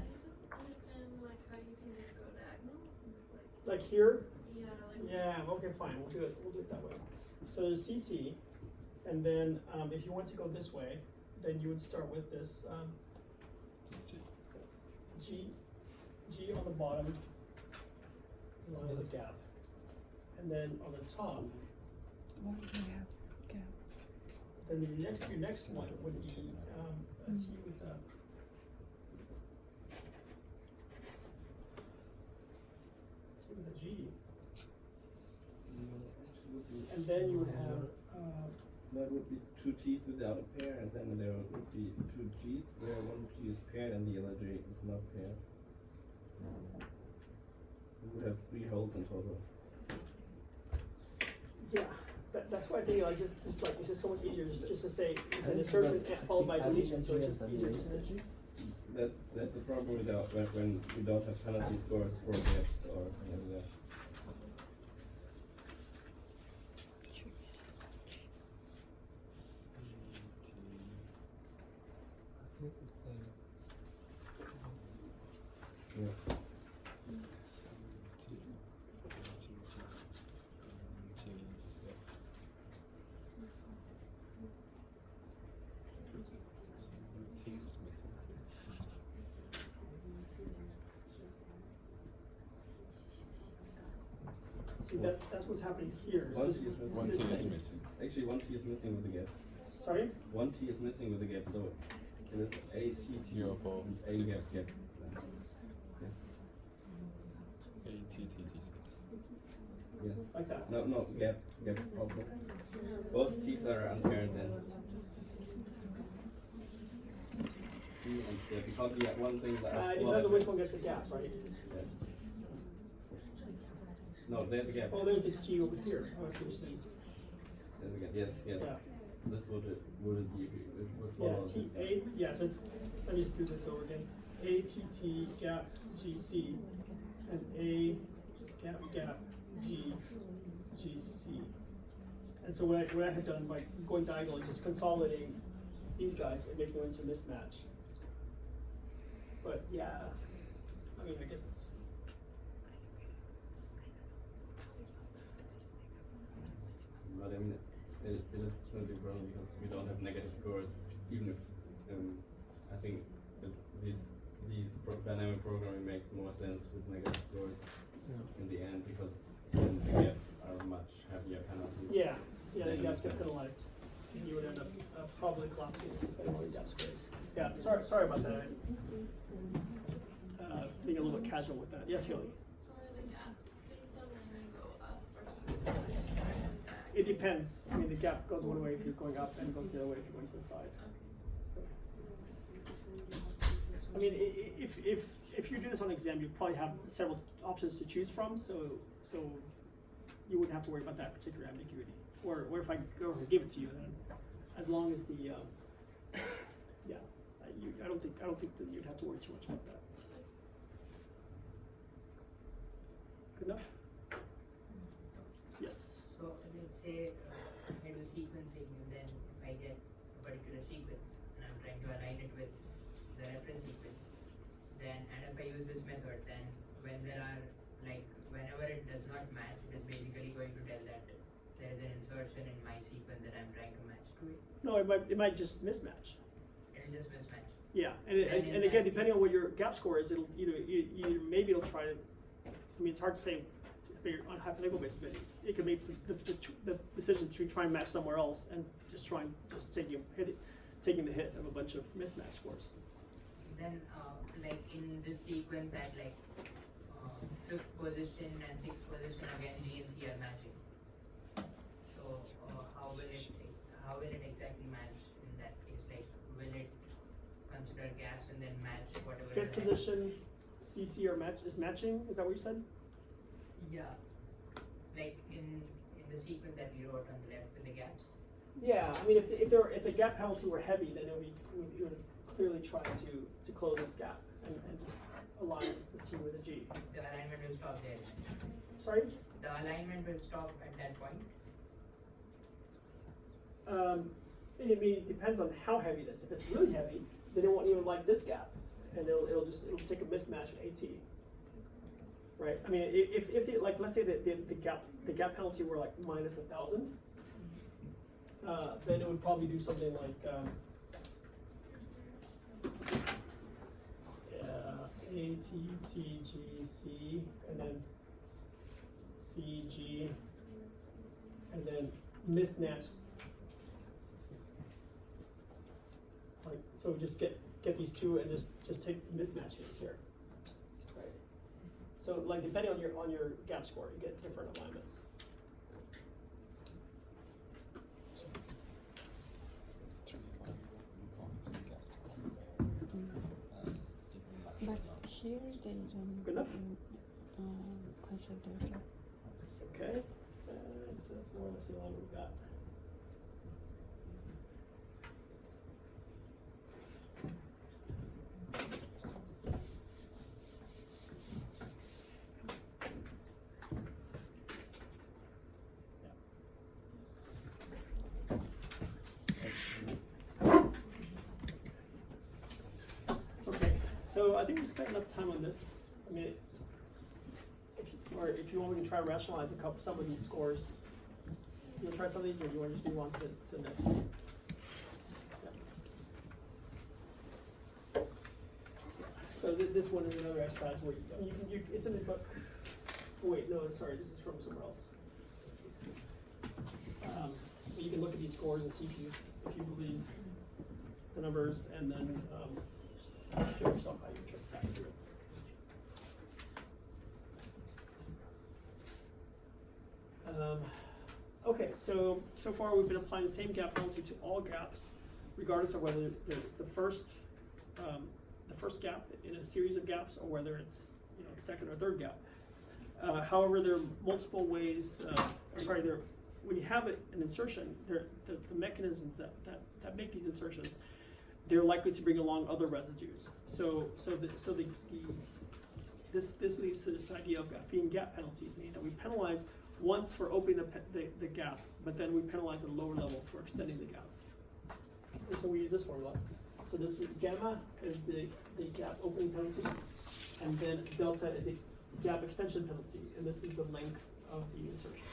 don't understand like how you can just go diagonals and just Like here? yeah, like Yeah, okay, fine, we'll do it that way. So there's CC, and then if you want to go this way, then you would start with this G on the bottom, along with a gap. And then on the top, then your next one would be a T with a G. And then you would have that would be two T's without a pair, and then there would be two G's where one G is paired and the other G is not paired. We would have 3 holes in total. yeah. That's why I think like just like it's just so much easier just to say it's an insertion followed by deletion, so it's just easier just to. That's the problem when we don't have penalty scores for gaps or something like that. Yeah. See, that's what's happening here. One This- T is missing. One this T is thing. missing. Actually, one T is missing with the gap. Sorry? One T is missing with the gap, so it is A T T Your ball. A gap gap. Yes. Like that. No, gap also. Both T's are unpaired then. T and gap, because the one thing that It depends on which one gets the gap, right? Yes. No, there's a gap. Oh, there's the G over here. Oh, I see what you're saying. There's a gap. Yes. Yeah. This would be if it would Yeah, follow T this. A. Yeah. So it's. Let me just do this over again. A T T gap G C, and A gap G G C. And so what I had done by going diagonal is just consolidating these guys and making them into mismatch. But yeah, I mean, I guess. But I mean, it is simply wrong because we don't have negative scores, even if I think that the dynamic programming makes more sense with negative scores Yeah. in the end, because then the gaps are much heavier penalties. Yeah, yeah, the That gaps makes get sense. penalized. And you would end up probably collapsing depending on the gap scores. Yeah, sorry about that. Being a little bit casual with that. Yes, Haley? It depends. I mean, the gap goes one way if you're going up, and it goes the other way if you're going to the side. I mean, if you do this on exam, you probably have several options to choose from, so you wouldn't have to worry about that particular ambiguity. Or if I go and give it to you, then as long as the yeah, I don't think that you'd have to worry too much about that. Good enough? Yes. So let's say I do sequencing, and then if I get a particular sequence and I'm trying to align it with the reference sequence, then and if I use this method, then when there are whenever it does not match, it is basically going to tell that there is an insertion in my sequence that I'm trying to match to it. No, it might just mismatch. It'll just mismatch. Yeah, and again, depending on what your gap score is, it'll maybe it'll try to. I mean, it's hard to say on a hypothetical basis, but it could make the decision to try and match somewhere else and just taking the hit of a bunch of mismatch scores. So then, in this sequence, at 5th position and 6th position, again G and C are matching. So how will it exactly match in that case? Will it consider gaps and then match whatever? 5th position, CC is matching. Is that what you said? Yeah, in the sequence that we wrote on the left with the gaps. Yeah, I mean, if the gap penalty were heavy, then it would clearly try to close this gap and just align the T with a G. The alignment will stop there. Sorry? The alignment will stop at that point. I mean, it depends on how heavy it is. If it's really heavy, then it won't even like this gap, and it'll take a mismatch with AT. Right. I mean, if let's say that the gap penalty were like minus 1,000, then it would probably do something like ATTGC and then CG and then mismatch. Like, so just get these two and just take mismatch hits here. Right. So depending on your gap score, you get different alignments. But here they don't Good enough? consider gap. Okay. So that's more or less the alignment we've got. So I think we spent enough time on this. I mean, if you want, we can try to rationalize some of these scores. You want to try some of these, or do you want to just move on to the next? Yeah. So this one is another exercise where it's in the book. Oh, wait, no, sorry, this is from somewhere else. You can look at these scores and see if you believe the numbers, and then show yourself how you trace that through. Okay, so far we've been applying the same gap penalty to all gaps, regardless of whether it's the first gap in a series of gaps, or whether it's second or third gap. However, there are multiple ways. When you have an insertion, the mechanisms that make these insertions, they're likely to bring along other residues. This leads to this idea of Gaussian gap penalties, meaning that we penalize once for opening the gap, but then we penalize at a lower level for extending the gap. And so we use this formula. So this is gamma is the gap opening penalty, and then delta is the gap extension penalty, and this is the length of the insertion.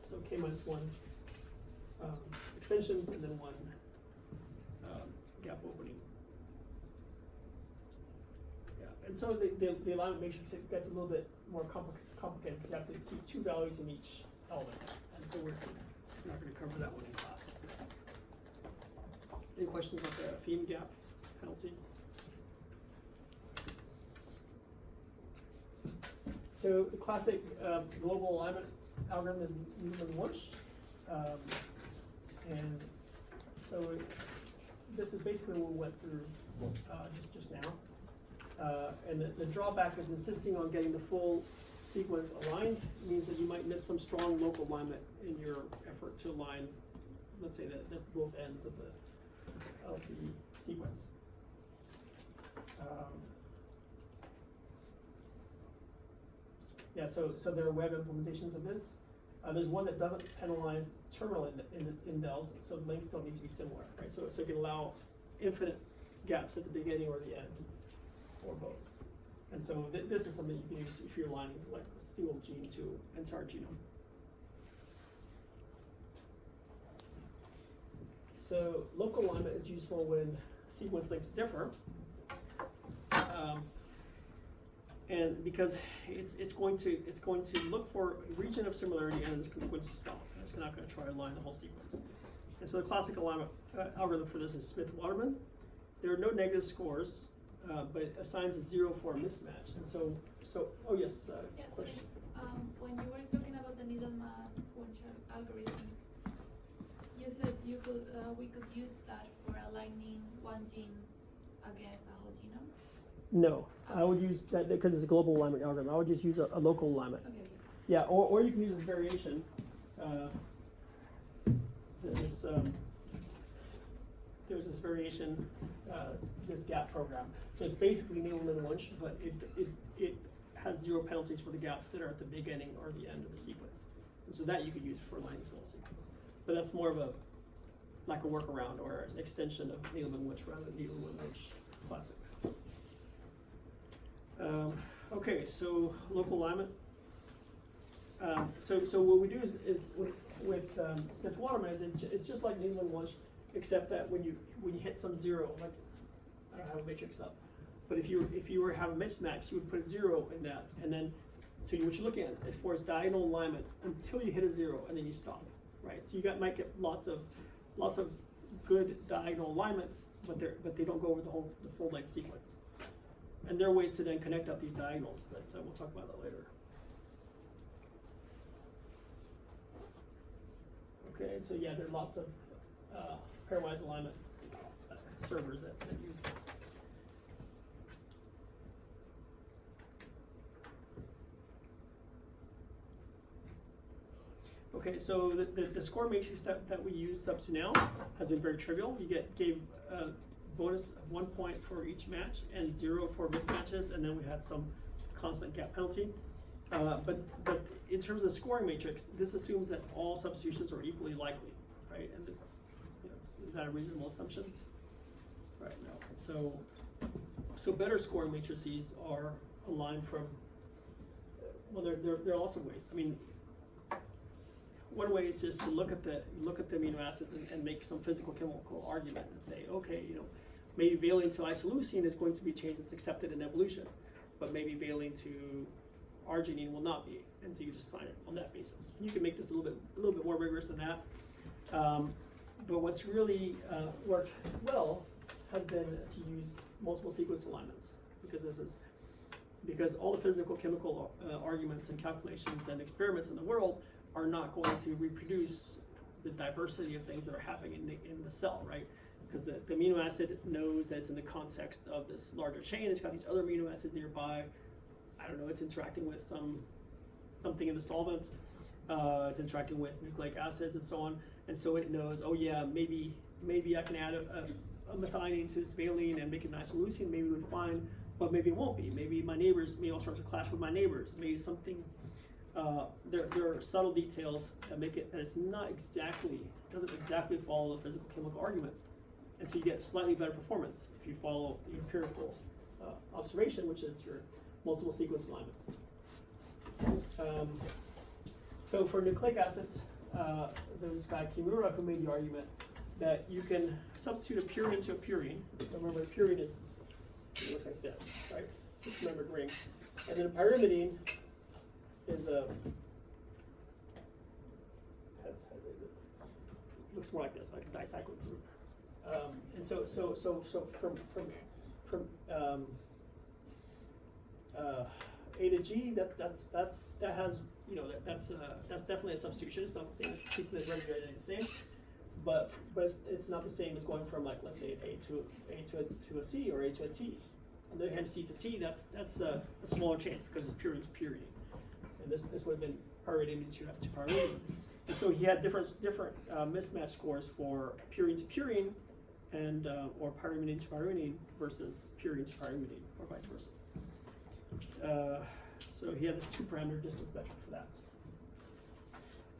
So k minus 1 extensions, and then 1 gap opening. Yeah. and so the alignment matrix gets a little bit more complicated because you have to keep 2 values in each element, and so we're not going to cover that one in class. Any questions about the phi and gap penalty? So the classic global alignment algorithm is Needleman-Wunsch, and so this is basically what we went through just now. And the drawback is insisting on getting the full sequence aligned means that you might miss some strong local alignment in your effort to align, let's say that both ends of the sequence. Yeah, so there are web implementations of this. There's one that doesn't penalize terminal indels, so the links don't need to be similar, right? So you can allow infinite gaps at the beginning or the end, or both. And so this is something you can use if you're aligning like a single gene to entire genome. So local alignment is useful when sequence lengths differ. And because it's going to look for a region of similarity and it's going to stop. It's not going to try to align the whole sequence. And so the classic alignment algorithm for this is Smith-Waterman. There are no negative scores, but it assigns a 0 for a mismatch. And so oh yes, question. When you were talking about the Needleman-Wunsch algorithm, you said we could use that for aligning one gene against a whole genome. No, I would use that because it's a global alignment algorithm. I would just use a local alignment. Okay. Yeah, or you can use this variation. There's this variation, this gap program. So it's basically Needleman-Wunsch, but it has 0 penalties for the gaps that are at the beginning or the end of the sequence. And so that you could use for aligning the whole sequence. But that's more of like a workaround or an extension of Needleman-Wunsch rather than Needleman-Wunsch classic. Okay, so local alignment. So what we do is with Smith-Waterman is it's just like Needleman-Wunsch, except that when you hit some 0, like I don't have a matrix up, but if you were to have a mismatch, you would put a 0 in that, and then so what you're looking at for is diagonal alignments until you hit a 0, and then you stop, right? So you might get lots of good diagonal alignments, but they don't go over the full length sequence. And there are ways to then connect up these diagonals, but we'll talk about that later. Okay, so yeah, there are lots of pairwise alignment servers that use this. Okay, so the score matrix that we use up to now has been very trivial. You gave bonus of 1 point for each match and 0 for mismatches, and then we had some constant gap penalty. But in terms of the scoring matrix, this assumes that all substitutions are equally likely, right? And it's, is that a reasonable assumption? Right, no. So better scoring matrices are aligned from, well, there are also ways. I mean, one way is just to look at the amino acids and make some physical chemical argument and say, okay, maybe valine to isoleucine is going to be a change that's accepted in evolution, but maybe valine to arginine will not be, and so you just assign it on that basis. And you can make this a little bit more rigorous than that. But what's really worked well has been to use multiple sequence alignments, because all the physical chemical arguments and calculations and experiments in the world are not going to reproduce the diversity of things that are happening in the cell, right? Because the amino acid knows that it's in the context of this larger chain. It's got these other amino acids nearby. I don't know, it's interacting with something in the solvent. It's interacting with nucleic acids and so on. And so it knows, oh yeah, maybe I can add a methionine to this valine and make it an isoleucine. Maybe it would be fine, but maybe it won't be. Maybe I'll start to clash with my neighbors. Maybe something. There are subtle details that make it that doesn't exactly follow the physical chemical arguments, and so you get slightly better performance if you follow the empirical observation, which is your multiple sequence alignments. So for nucleic acids, there was this guy Kimura who made the argument that you can substitute a purine to a purine. So remember, a purine looks like this, right? 6-membered ring. And then a pyrimidine is a, looks more like this, like a dicyclic group. And so from A to G, that has, you know, that's definitely a substitution. It's not the same as keeping the residue identity the same, but it's not the same as going from, like, let's say A to a C or A to a T. On the other hand, C to T, that's a smaller change because it's purine to purine, and this would have been pyridine to pyridine. And so he had different mismatch scores for purine to purine, and or pyrimidine to pyrimidine versus purine to pyrimidine, or vice versa. So he had this 2-parameter distance metric for that.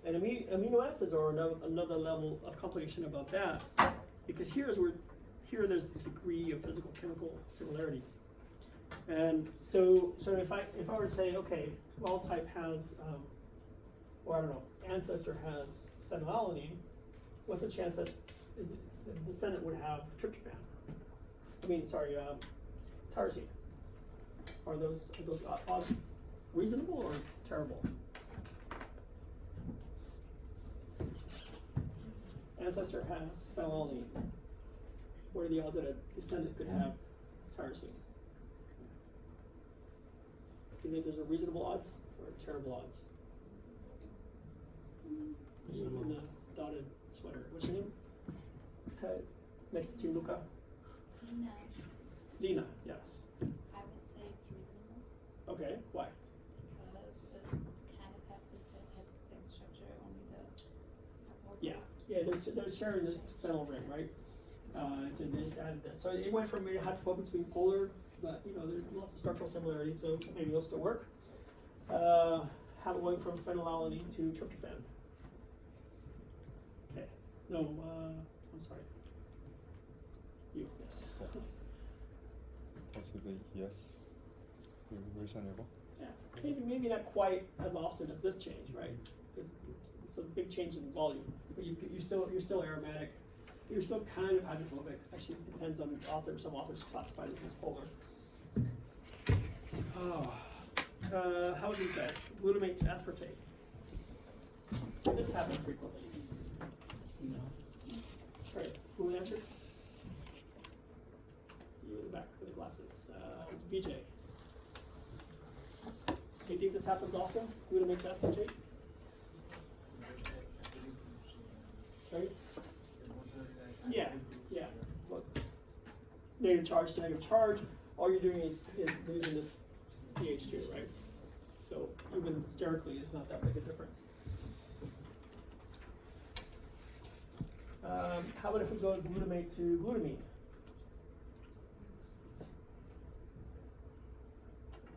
And amino acids are another level of complication about that, because here there's a degree of physical chemical similarity. And so if I were to say, okay, wild type has, or I don't know, ancestor has phenylalanine, what's the chance that the descendant would have tryptophan? Tyrosine. Are those odds reasonable or terrible? Ancestor has phenylalanine. What are the odds that a descendant could have tyrosine? Do you think there's a reasonable odds or terrible odds? You in the dotted sweater. What's your name? Next to Luca. No, Dina, yes. I would say it's reasonable Okay, why? because it kind of has the same structure, only the Yeah, they're sharing this phenyl ring, right? So they just added this. So it went from maybe hydrophobic to being polar, but you know there's lots of structural similarities, so maybe it'll still work. How it went from phenylalanine to tryptophan. Okay, no, I'm sorry. You, yes. Possibly yes. Reasonable. Yeah, maybe not quite as often as this change, right? Because it's a big change in volume, but you're still aromatic. You're still kind of hydrophobic. Actually, it depends on the author. Some authors classify this as polar. Oh, how would you guys? Glutamate aspartate. This happens frequently. No. Sorry, who answered? You in the back with the glasses. VJ. Do you think this happens often? Glutamate aspartate? Sorry? Yeah. Look, negative charge to negative charge. All you're doing is losing this CH2, right? So even sterically, it's not that big a difference. How about if we go glutamate to glutamine?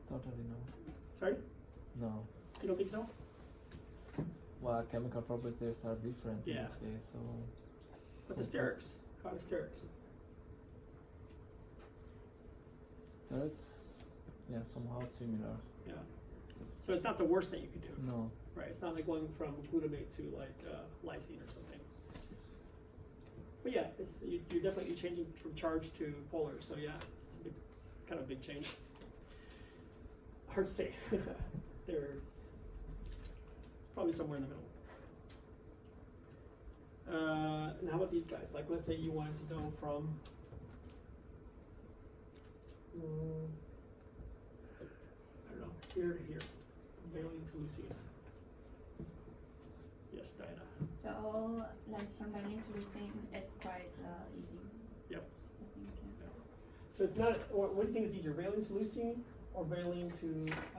Totally no. Sorry? No. You don't think so? Well, chemical properties are different in Yeah. this case, so. But the sterics, how are the sterics? So it's, yeah, somehow similar. Yeah. So it's not the worst thing you could do. No. Right, it's not like going from glutamate to like lysine or something. But yeah, you're definitely changing from charge to polar, so yeah, it's a big, kind of big change. Hard to say. It's probably somewhere in the middle. And how about these guys? Like, let's say you wanted to go from I don't know, here to here, valine to leucine. Yes, Diana. So, like from valine to leucine, it's quite easy. Yep. I think, yeah. So it's not, or what do you think is easier, valine to leucine or valine to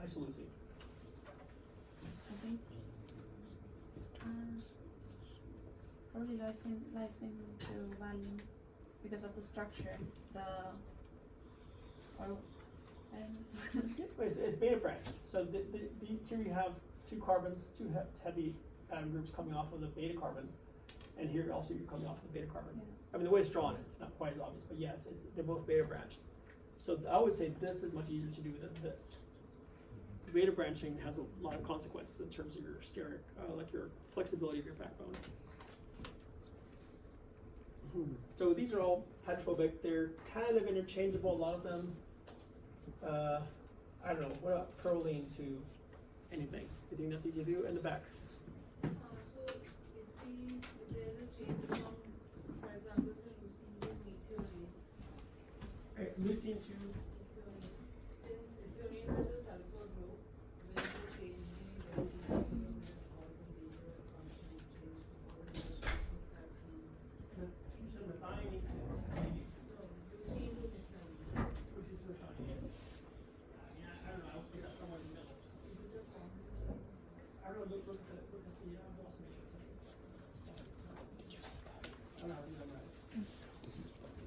isoleucine? I think probably lysine to valine because of the structure. It's beta branch. So here you have two carbons, two heavy atom groups coming off of the beta carbon, and here also you're coming off of the beta carbon. Yeah. I mean, the way it's drawn, it's not quite as obvious, but yeah, they're both beta branched. So I would say this is much easier to do than this. Beta branching has a lot of consequences in terms of your steric, like your flexibility of your backbone. So these are all hydrophobic. They're kind of interchangeable, a lot of them. I don't know, what about proline to anything? You think that's easy to do? In the back. So if there's a change from, for example, say leucine to methionine, Leucine to since methionine has a sulfur group, will the change be very easy to cause a major functional change to all the sulfur group has been, you said methionine to no, leucine to methionine. leucine to methionine. I don't know. I would put that somewhere in the middle. Is it a formula? I don't know. Look at the Gauss matrix. I don't know. I think I'm right. Yes, it's somewhere.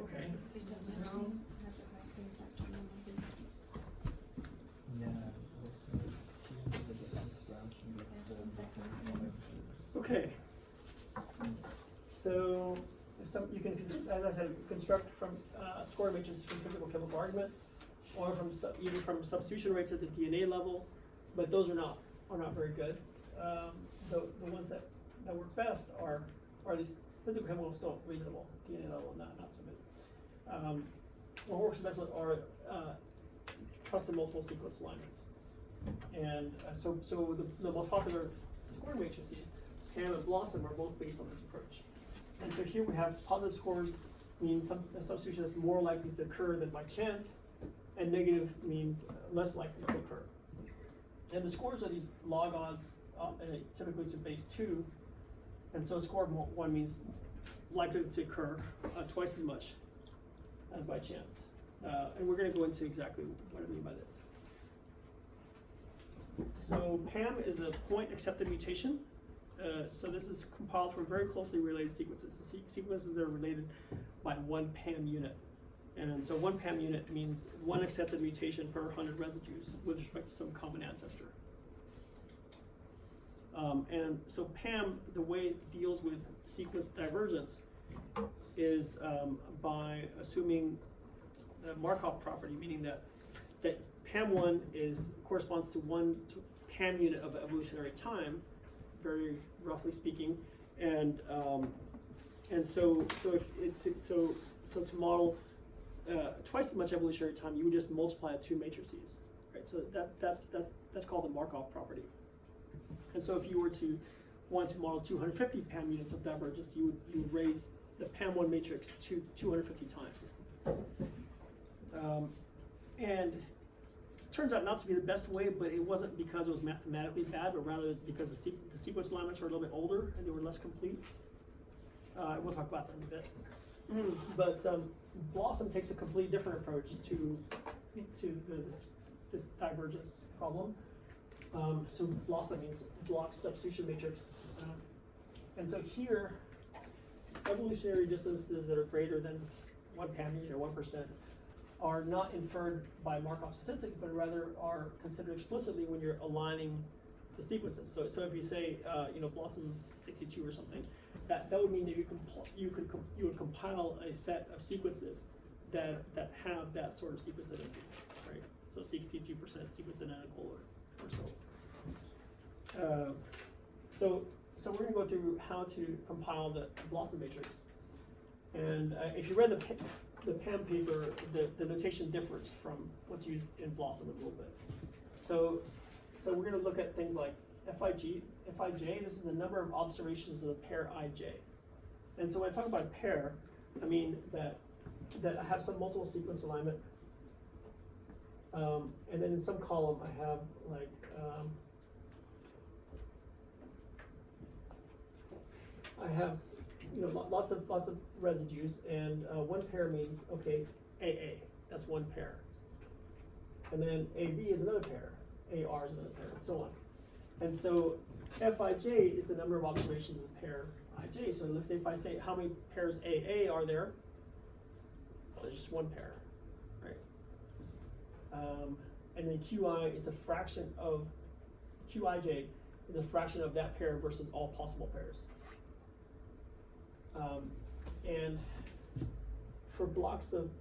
Okay. So. Okay. So you can, as I said, construct from scoring matrices from physical chemical arguments, or from even from substitution rates at the DNA level, but those are not very good. The ones that work best are these physical chemical still reasonable, DNA level not so good. What works best are trusted multiple sequence alignments, and so the most popular scoring matrices, Ham and Blossom, are both based on this approach. And so here we have positive scores means a substitution that's more likely to occur than by chance, and negative means less likely to occur. And the scores are these log odds, typically to base 2, and so score 1 means likely to occur twice as much as by chance. And we're going to go into exactly what I mean by this. So PAM is a point accepted mutation. So this is compiled from very closely related sequences. So sequences that are related by 1 PAM unit. And so 1 PAM unit means 1 accepted mutation per 100 residues with respect to some common ancestor. And so PAM, the way it deals with sequence divergence is by assuming the Markov property, meaning that PAM1 corresponds to 1 PAM unit of evolutionary time, very roughly speaking, and so to model twice as much evolutionary time, you would just multiply 2 matrices, right? So that's called the Markov property. And so if you were to want to model 250 PAM units of divergence, you would raise the PAM1 matrix to 250 times. And it turns out not to be the best way, but it wasn't because it was mathematically bad, but rather because the sequence alignments were a little bit older and they were less complete. We'll talk about that in a bit. But Blossom takes a completely different approach to this divergence problem. So Blossom means block substitution matrix. And so here, evolutionary distances that are greater than 1 PAM unit or 1% are not inferred by Markov statistics, but rather are considered explicitly when you're aligning the sequences. So if you say, Blossom 62 or something, that would mean that you would compile a set of sequences that have that sort of sequence identity, right? So 62% sequence identical or so. So we're going to go through how to compile the Blossom matrix. And if you read the PAM paper, the notation differs from what's used in Blossom a little bit. So we're going to look at things like Fij. This is the number of observations of the pair Ij. And so when I talk about a pair, I mean that I have some multiple sequence alignment, and then in some column I have like lots of residues, and 1 pair means AA, that's 1 pair, and then AB is another pair, AR is another pair, and so on. And so Fij is the number of observations of the pair Ij. So let's say if I say how many pairs AA are there, well, there's just 1 pair, right? And then Qi is a fraction of Qij is a fraction of that pair versus all possible pairs. And for blocks of,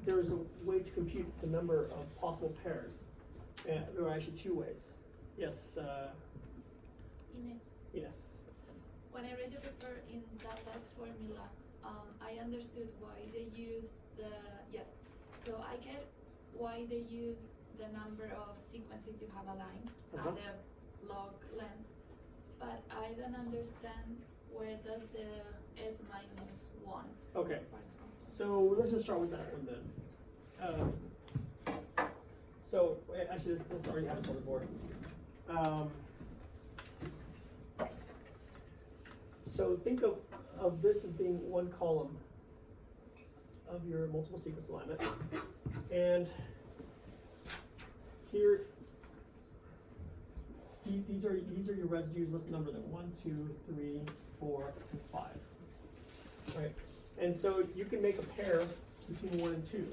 there's a way to compute the number of possible pairs. There are actually 2 ways. Yes, Ines, Ines. when I read the paper in that last formula, I understood why they use the, yes, so I get why they use the number of sequences you have aligned Uh-huh. and the log length, but I don't understand where does the S minus 1 Okay. come from. So let's just start with that one then. So actually, this already has on the board. So think of this as being one column of your multiple sequence alignment, and here these are your residues. Let's number them: 1, 2, 3, 4, and 5. Right, and so you can make a pair between 1 and 2,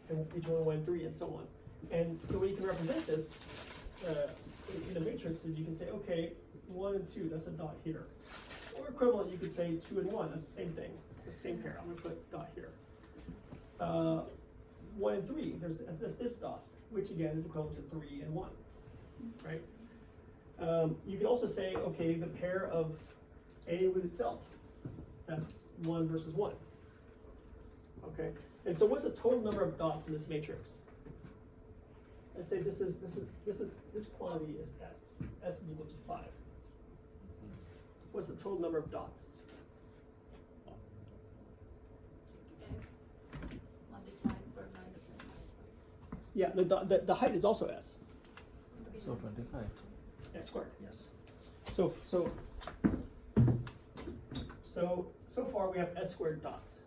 and between 1 and 3, and so on. And the way you can represent this in a matrix is you can say, okay, 1 and 2, that's a dot here. Or equivalent, you could say 2 and 1, that's the same thing, the same pair. I'm going to put dot here. 1 and 3, there's this dot, which again is equivalent to 3 and 1, right? You can also say, okay, the pair of A with itself, that's 1 versus 1. Okay, and so what's the total number of dots in this matrix? Let's say this quantity is S. S is equal to 5. What's the total number of dots? S multiplied per 9. Yeah, the height is also S. So 25. S squared, yes. So far we have S squared dots.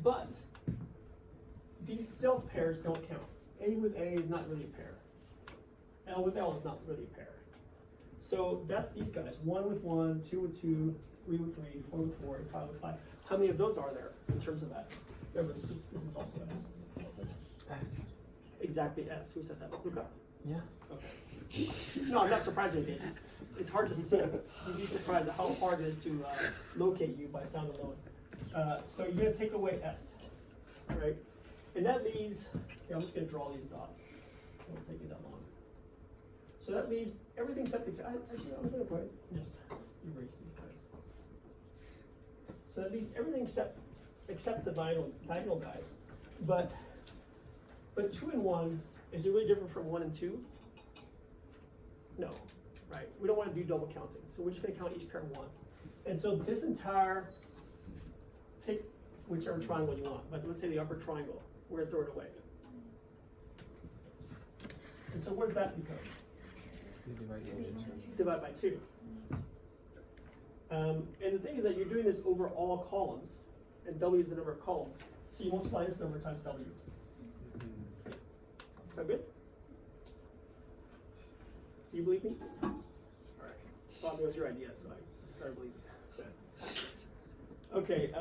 But these self pairs don't count. A with A is not really a pair. L with L is not really a pair. So that's these guys. 1 with 1, 2 with 2, 3 with 3, 4 with 4, and 5 with 5. How many of those are there in terms of S? Remember, this is also S. S. Exactly S. Who said that? Luca? Yeah. Okay. No, I'm not surprised with it. It's hard to see. You'd be surprised at how hard it is to locate you by sound alone. So you're going to take away S, right? And that leaves, here, I'm just going to draw these dots. It won't take you that long. So that leaves everything except, actually, I'm going to go ahead and just erase these guys. So that leaves everything except the diagonal guys. But 2 and 1, is it really different from 1 and 2? No, right? We don't want to do double counting. So we're just going to count each pair once. And so this entire, pick whichever triangle you want, but let's say the upper triangle, we're going to throw it away. And so what does that become? Divide by 2. And the thing is that you're doing this over all columns, and W is the number of columns. So you multiply this number times W. Sound good? You believe me? All right. Bob, it was your idea, so I started believing. Okay.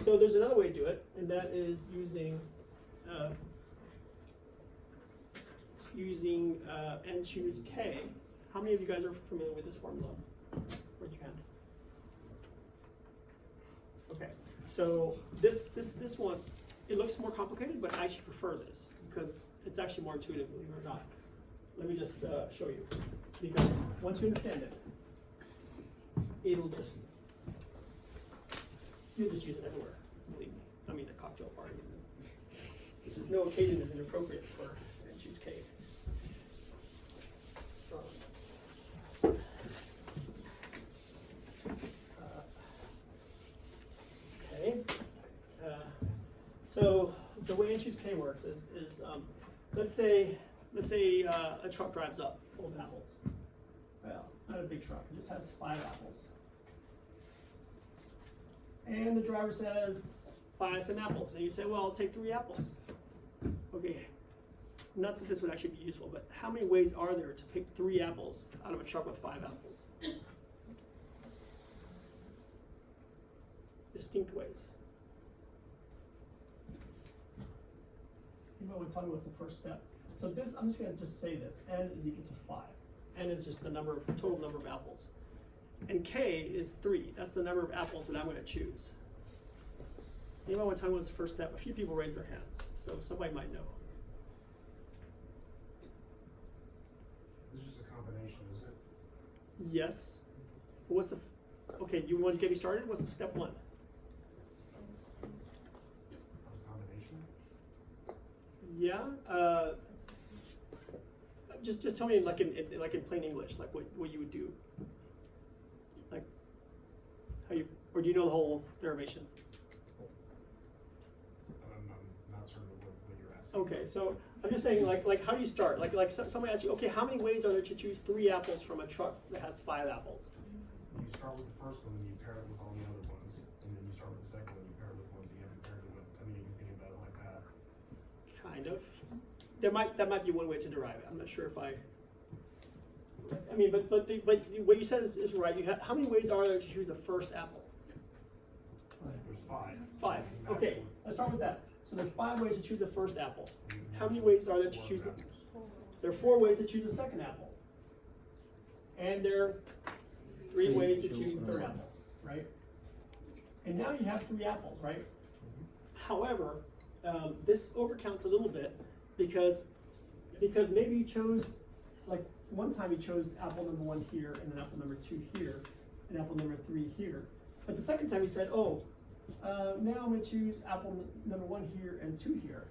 So there's another way to do it, and that is using n choose k. How many of you guys are familiar with this formula? Raise your hand. Okay. So this one, it looks more complicated, but I actually prefer this because it's actually more intuitive, believe it or not. Let me just show you. Because once you understand it, you'll just use it everywhere, believe me. I mean, at cocktail parties. And no occasion is inappropriate for n choose k. Okay. So the way n choose k works is let's say a truck drives up full of apples. Well, not a big truck. It just has 5 apples. And the driver says, buy some apples. And you say, well, I'll take 3 apples. Okay. Not that this would actually be useful, but how many ways are there to pick 3 apples out of a truck with 5 apples? Distinct ways. You might want to tell me what's the first step. So this, I'm just going to just say this. N is equal to 5. N is just the total number of apples. And K is 3. That's the number of apples that I'm going to choose. Anyone want to tell me what's the first step? A few people raised their hands, so somebody might know. It's just a combination, isn't it? Yes. What's the Okay, you want to get me started? What's step one? Combination? Yeah. Just tell me like in plain English, like what you would do. Like how you, or do you know the whole derivation? I'm not certain of what you're asking. Okay, so I'm just saying like how do you start? Like somebody asks you, okay, how many ways are there to choose 3 apples from a truck that has 5 apples? You start with the first one and you pair it with all the other ones, and then you start with the second one and you pair it with ones that you haven't paired it with. I mean, you can think about it like that. Kind of. That might be one way to derive it. I'm not sure if I mean, but what you said is right. You have, how many ways are there to choose the first apple? There's 5. 5. Okay, let's start with that. So there's 5 ways to choose the first apple. And then How many there's ways are there to 4 choose the? apples. There are 4 ways to choose the second apple, and there are 3 ways to choose the third apple, right? And now you have 3 apples, right? However, this overcounts a little bit because maybe you chose, like one time you chose apple number 1 here, and then apple number 2 here, and apple number 3 here. But the second time you said, oh, now I'm going to choose apple number 1 here and 2 here.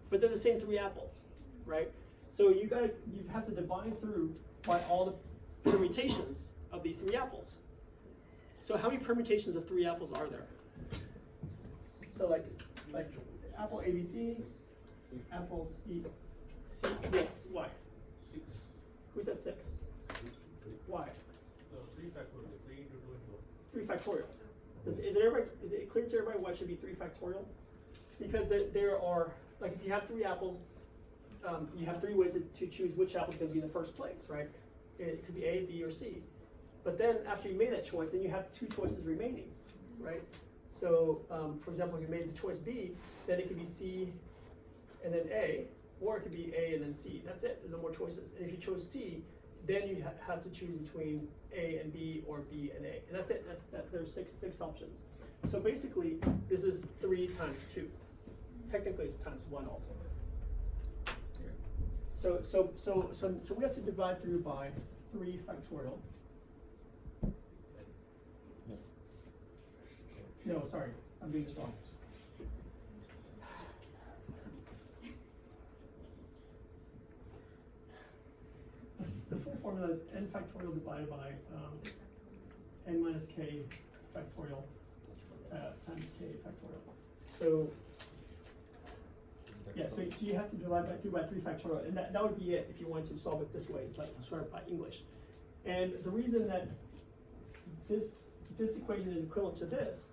But they're the same 3 apples, right? So you have to divide through by all the permutations of these 3 apples. So how many permutations of 3 apples are there? So like apple ABC, apple C, yes, why? 6. Who said 6? Why? 3 factorial. 3 into 2 into 1. 3 factorial. Is it clear to everybody why it should be 3 factorial? Because there are, like if you have 3 apples, you have 3 ways to choose which apple is going to be in the first place, right? It could be A, B, or C. But then after you made that choice, then you have 2 choices remaining, right? So, for example, if you made the choice B, then it could be C and then A, or it could be A and then C. That's it. There's no more choices. And if you chose C, then you have to choose between A and B or B and A. And that's it. There's six options. So basically, this is 3 times 2. Technically, it's times 1 also. So we have to divide through by 3 factorial. No, sorry, I'm doing this wrong. The full formula is n factorial divided by n minus k factorial times k factorial. So yeah, so you have to divide by 3 factorial, and that would be it if you wanted to solve it this way. It's like sort of by English. And the reason that this equation is equivalent to this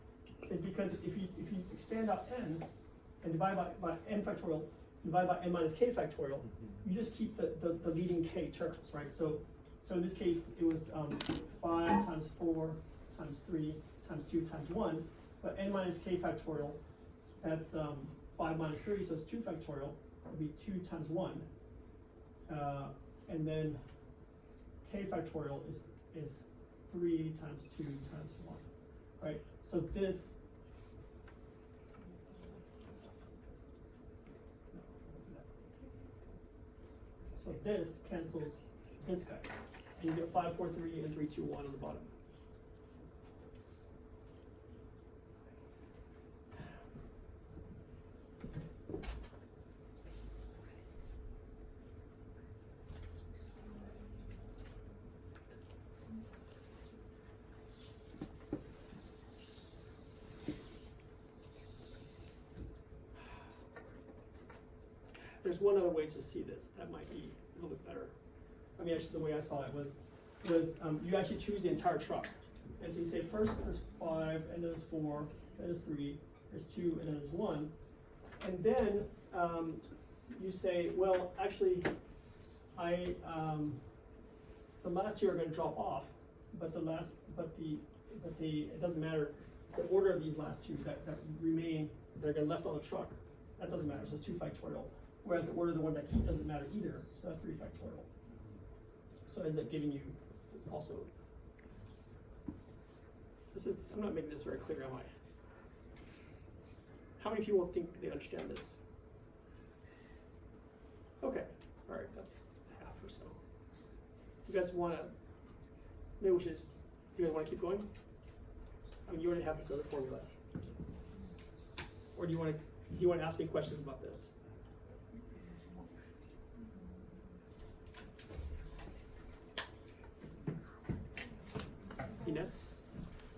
is because if you expand out n and divide by n factorial, divide by n minus k factorial, you just keep the leading k terms, right? So in this case, it was 5 times 4 times 3 times 2 times 1, but n minus k factorial, that's 5 minus 3, so it's 2 factorial. It would be 2 times 1, and then k factorial is 3 times 2 times 1, right? So this cancels this guy, and you get 5, 4, 3, and 3, 2, 1 on the bottom. There's one other way to see this that might be a little bit better. I mean, actually, the way I saw it was you actually choose the entire truck. And so you say first there's 5, and then there's 4, then there's 3, there's 2, and then there's 1. And then you say, well, actually, the last 2 are going to drop off, but it doesn't matter. The order of these last 2 that remain, they're going to left on the truck. That doesn't matter. So it's 2 factorial. Whereas the order of the ones that keep doesn't matter either. So that's 3 factorial. So it ends up giving you also. I'm not making this very clear, am I? How many people think they understand this? Okay, all right, that's half or so. You guys want to? Maybe we should just you guys want to keep going? I mean, you already have this other formula. Or do you want to ask me questions about this? Ines?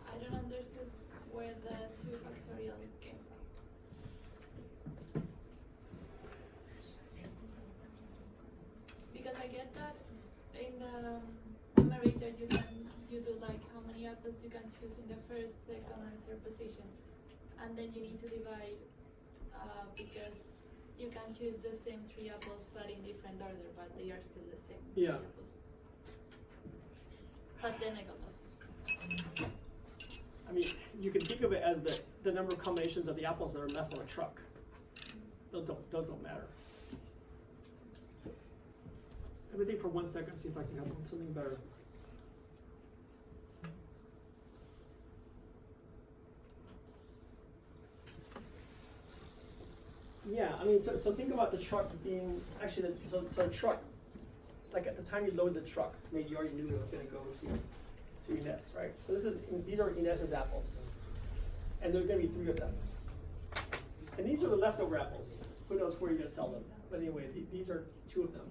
I don't understand where the 2 factorial came from. Because I get that in the numerator you do like how many apples you can choose in the first, second, and third position, and then you need to divide because you can choose the same 3 apples but in different order, but they are still the same 3 Yeah. apples. But then I got lost. I mean, you can think of it as the number of combinations of the apples that are left on a truck. Those don't matter. Let me think for 1 second, see if I can have something better. Yeah, I mean, so think about the truck being, actually, so the truck, like at the time you load the truck, maybe you already knew it was gonna go to Ines, right? So these are Ines's apples. And there are gonna be 3 of them. And these are the leftover apples. Who knows where you're gonna sell them? But anyway, these are 2 of them.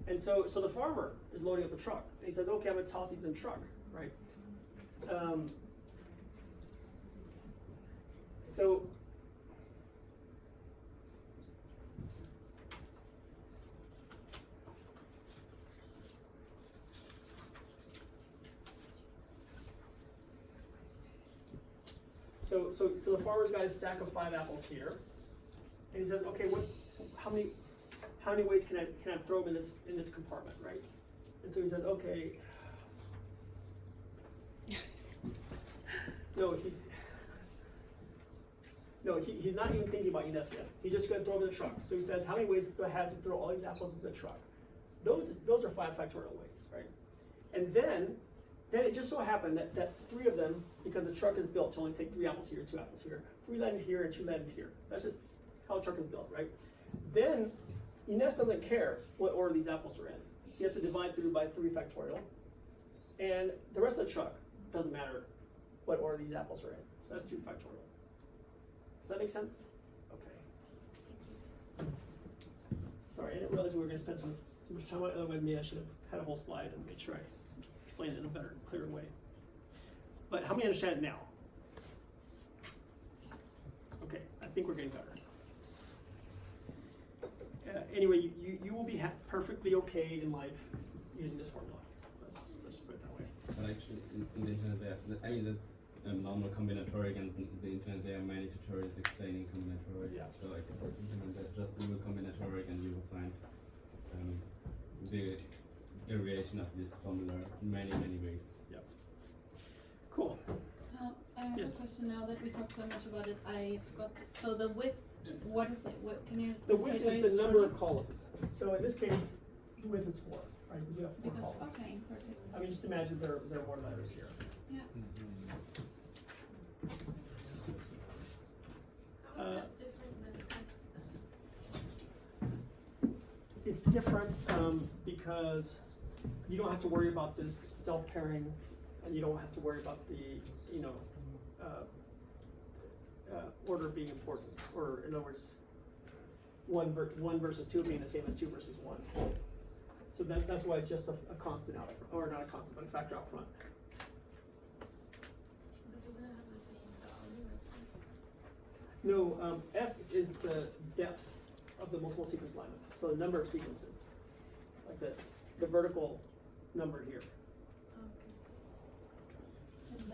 And so the farmer is loading up the truck. And he says, okay, I'm gonna toss these in the truck, right? So the farmer's got a stack of 5 apples here, and he says, okay, how many ways can I throw them in this compartment, right? And so he says, okay. He's not even thinking about Ines yet. He's just going to throw them in the truck. So he says, how many ways do I have to throw all these apples into the truck? Those are 5 factorial ways, right? And then it just so happened that 3 of them, because the truck is built to only take 3 apples here, 2 apples here, 3 landed here and 2 landed here. That's just how the truck is built, right? Then Ines doesn't care what order these apples are in. So you have to divide through by 3 factorial. And the rest of the truck doesn't matter what order these apples are in. So that's 2 factorial. Does that make sense? Okay. Sorry, I didn't realize we were going to spend so much time on it. Otherwise, maybe I should have had a whole slide and made sure I explained it in a better, clearer way. But how many understand it now? Okay, I think we're getting better. Anyway, you will be perfectly okay in life using this formula. Let's put it that way. But actually, in the internet, I mean, that's normal combinatoric, and in the internet there are many tutorials explaining combinatoric. Yeah. So like, implement that, just do a combinatoric, and you will find the derivation of this formula in many ways. Yep. Cool. I have Yes. a question now that we talked so much about it. I forgot. So the width, what is it? What can you? The width is the number of columns. So in this case, the width is 4, right? We do have 4 Because columns. okay, perfect. I mean, just imagine there are more letters here. Yeah. How is that different than this? It's different because you don't have to worry about this self-pairing, and you don't have to worry about the, order being important, or in other words, 1 versus 2 being the same as 2 versus 1. So that's why it's just a constant out, or not a constant, but a factor out front. But we're gonna have the same value. No, S is the depth of the multiple sequence alignment. So the number of sequences, like the vertical number here. Okay. And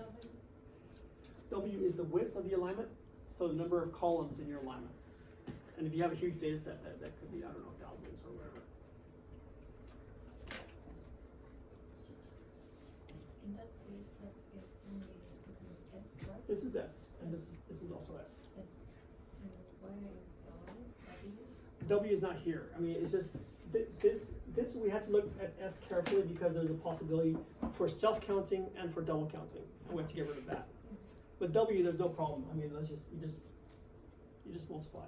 W is the width of the alignment, so the number of columns in your alignment. And if you have a huge data set, that could be, I don't know, thousands or whatever. In that case, that is only S, right? This is S, and this is also S. S. And where is W? W is not here. I mean, it's just this we had to look at S carefully because there's a possibility for self-counting and for double counting, and we have to get rid of that. But W, there's no problem. I mean, you just multiply.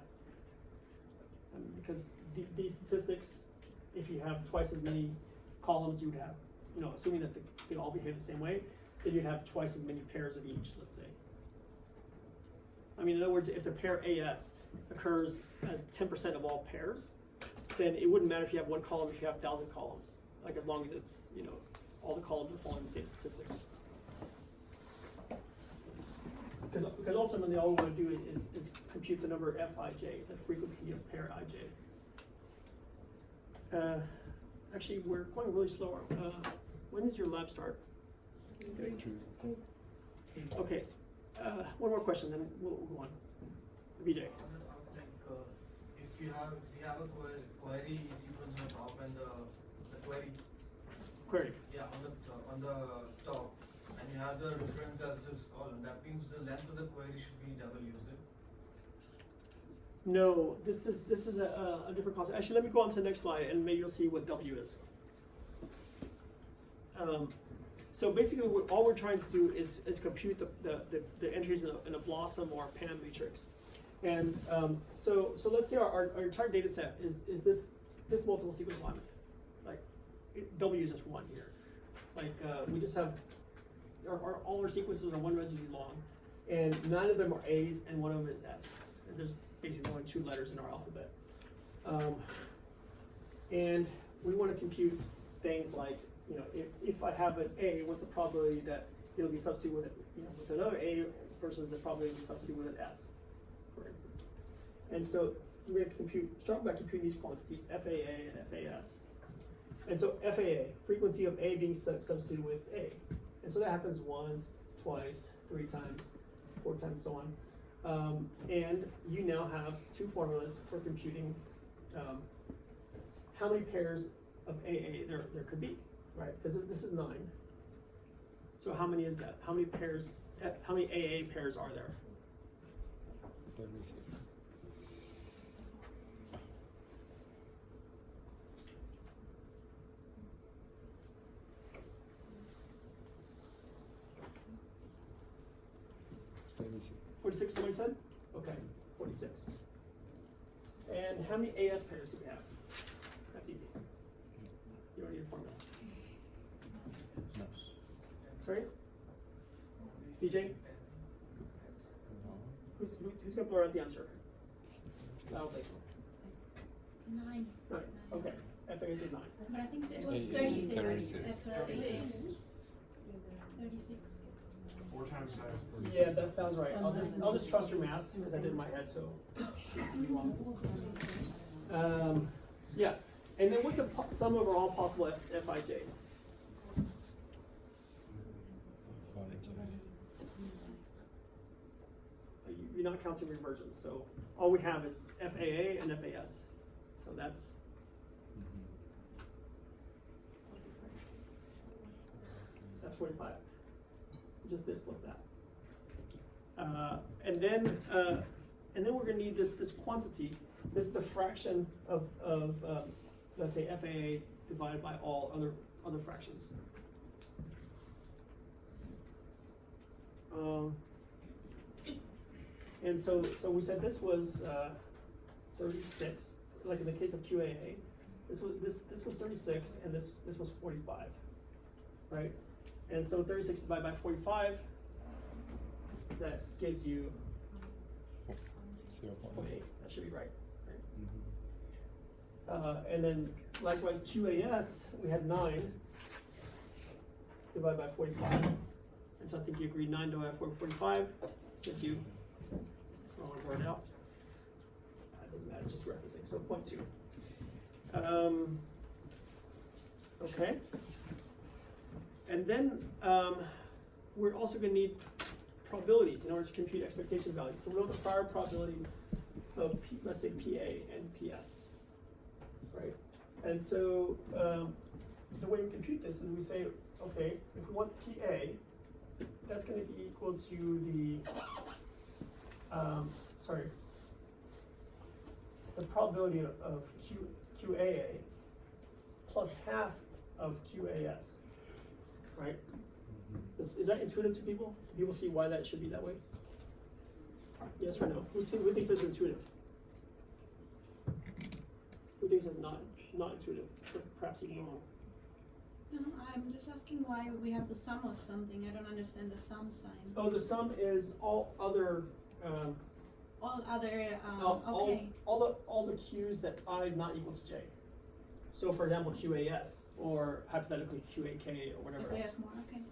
Because these statistics, if you have twice as many columns, you would have, assuming that they all behave the same way, then you'd have twice as many pairs of each, let's say. I mean, in other words, if the pair AS occurs as 10% of all pairs, then it wouldn't matter if you have one column, if you have 1,000 columns, like as long as it's, you know, all the columns are following the same statistics. Because ultimately all we want to do is compute the number Fij, the frequency of pair Ij. Actually, we're going really slow. When does your lab start? Okay. One more question, then we'll go on. VJ. If you have a query sequence on top and the query. Yeah, on the top, and you have the reference as this column. That means the length of the query should be W, is it? No, this is a different concept. Actually, let me go on to the next slide, and maybe you'll see what W is. So basically, all we're trying to do is compute the entries in a blossom or a PAM matrix. And so let's say our entire data set is this multiple sequence alignment. Like W is just one here. Like we just have all our sequences are one residue long, and 9 of them are A's and 1 of them is S. And there's basically only 2 letters in our alphabet. And we want to compute things like, you know, if I have an A, what's the probability that it'll be substituted with, you know, with another A versus the probability it'll be substituted with an S, for instance. And so we have to start by computing these quantities, FAA and FAS. And so FAA, frequency of A being substituted with A. And so that happens once, twice, 3 times, 4 times, so on. And you now have 2 formulas for computing how many pairs of AA there could be, right? Because this is 9. So how many is that? How many pairs? How many AA pairs are there? Let 46, somebody said? Okay, 46. And how many AS pairs do we have? That's easy. You don't need a formula. No. Sorry? DJ? Who's going to blur out the answer? I'll take it. 9. 9. Okay. FAS is 9. But I think it was 36. 36. 36. 36. 4 times 9 is 36. Yeah, that sounds right. I'll just trust your math because I did it in my head, so. Yeah. And then what's the sum over all possible Fijs? You're not counting reversions, so all we have is FAA and FAS. So that's that's 45. It's just this plus that. And then we're going to need this quantity. This is the fraction of let's say FAA divided by all other fractions. And so we said this was 36, like in the case of QAA. This was 36, and this was 45, right? And so 36 divided by 45, that gives you 0.8. That should be right. And then likewise QAS, we had 9 divided by 45. And so I think you agreed 9 divided by 45 gives you, so I want to word it out. It doesn't matter, it's just referencing. So 0.2. Okay. And then we're also going to need probabilities in order to compute expectation values. So we know the prior probability of, let's say, PA and PS, right? And so the way we compute this is we say, okay, if we want PA, that's going to be equal to the probability of QAA plus half of QAS, right? Is that intuitive to people? Do people see why that should be that way? Yes or no? Who thinks that's intuitive? Who thinks it's not intuitive, or perhaps even wrong? No, I'm just asking why we have the sum of something. I don't understand the sum sign. Oh, the sum is all other, All other, all the Q's that I is not equal to J. So for example, QAS, or hypothetically QAK, or whatever if we else. have more, okay.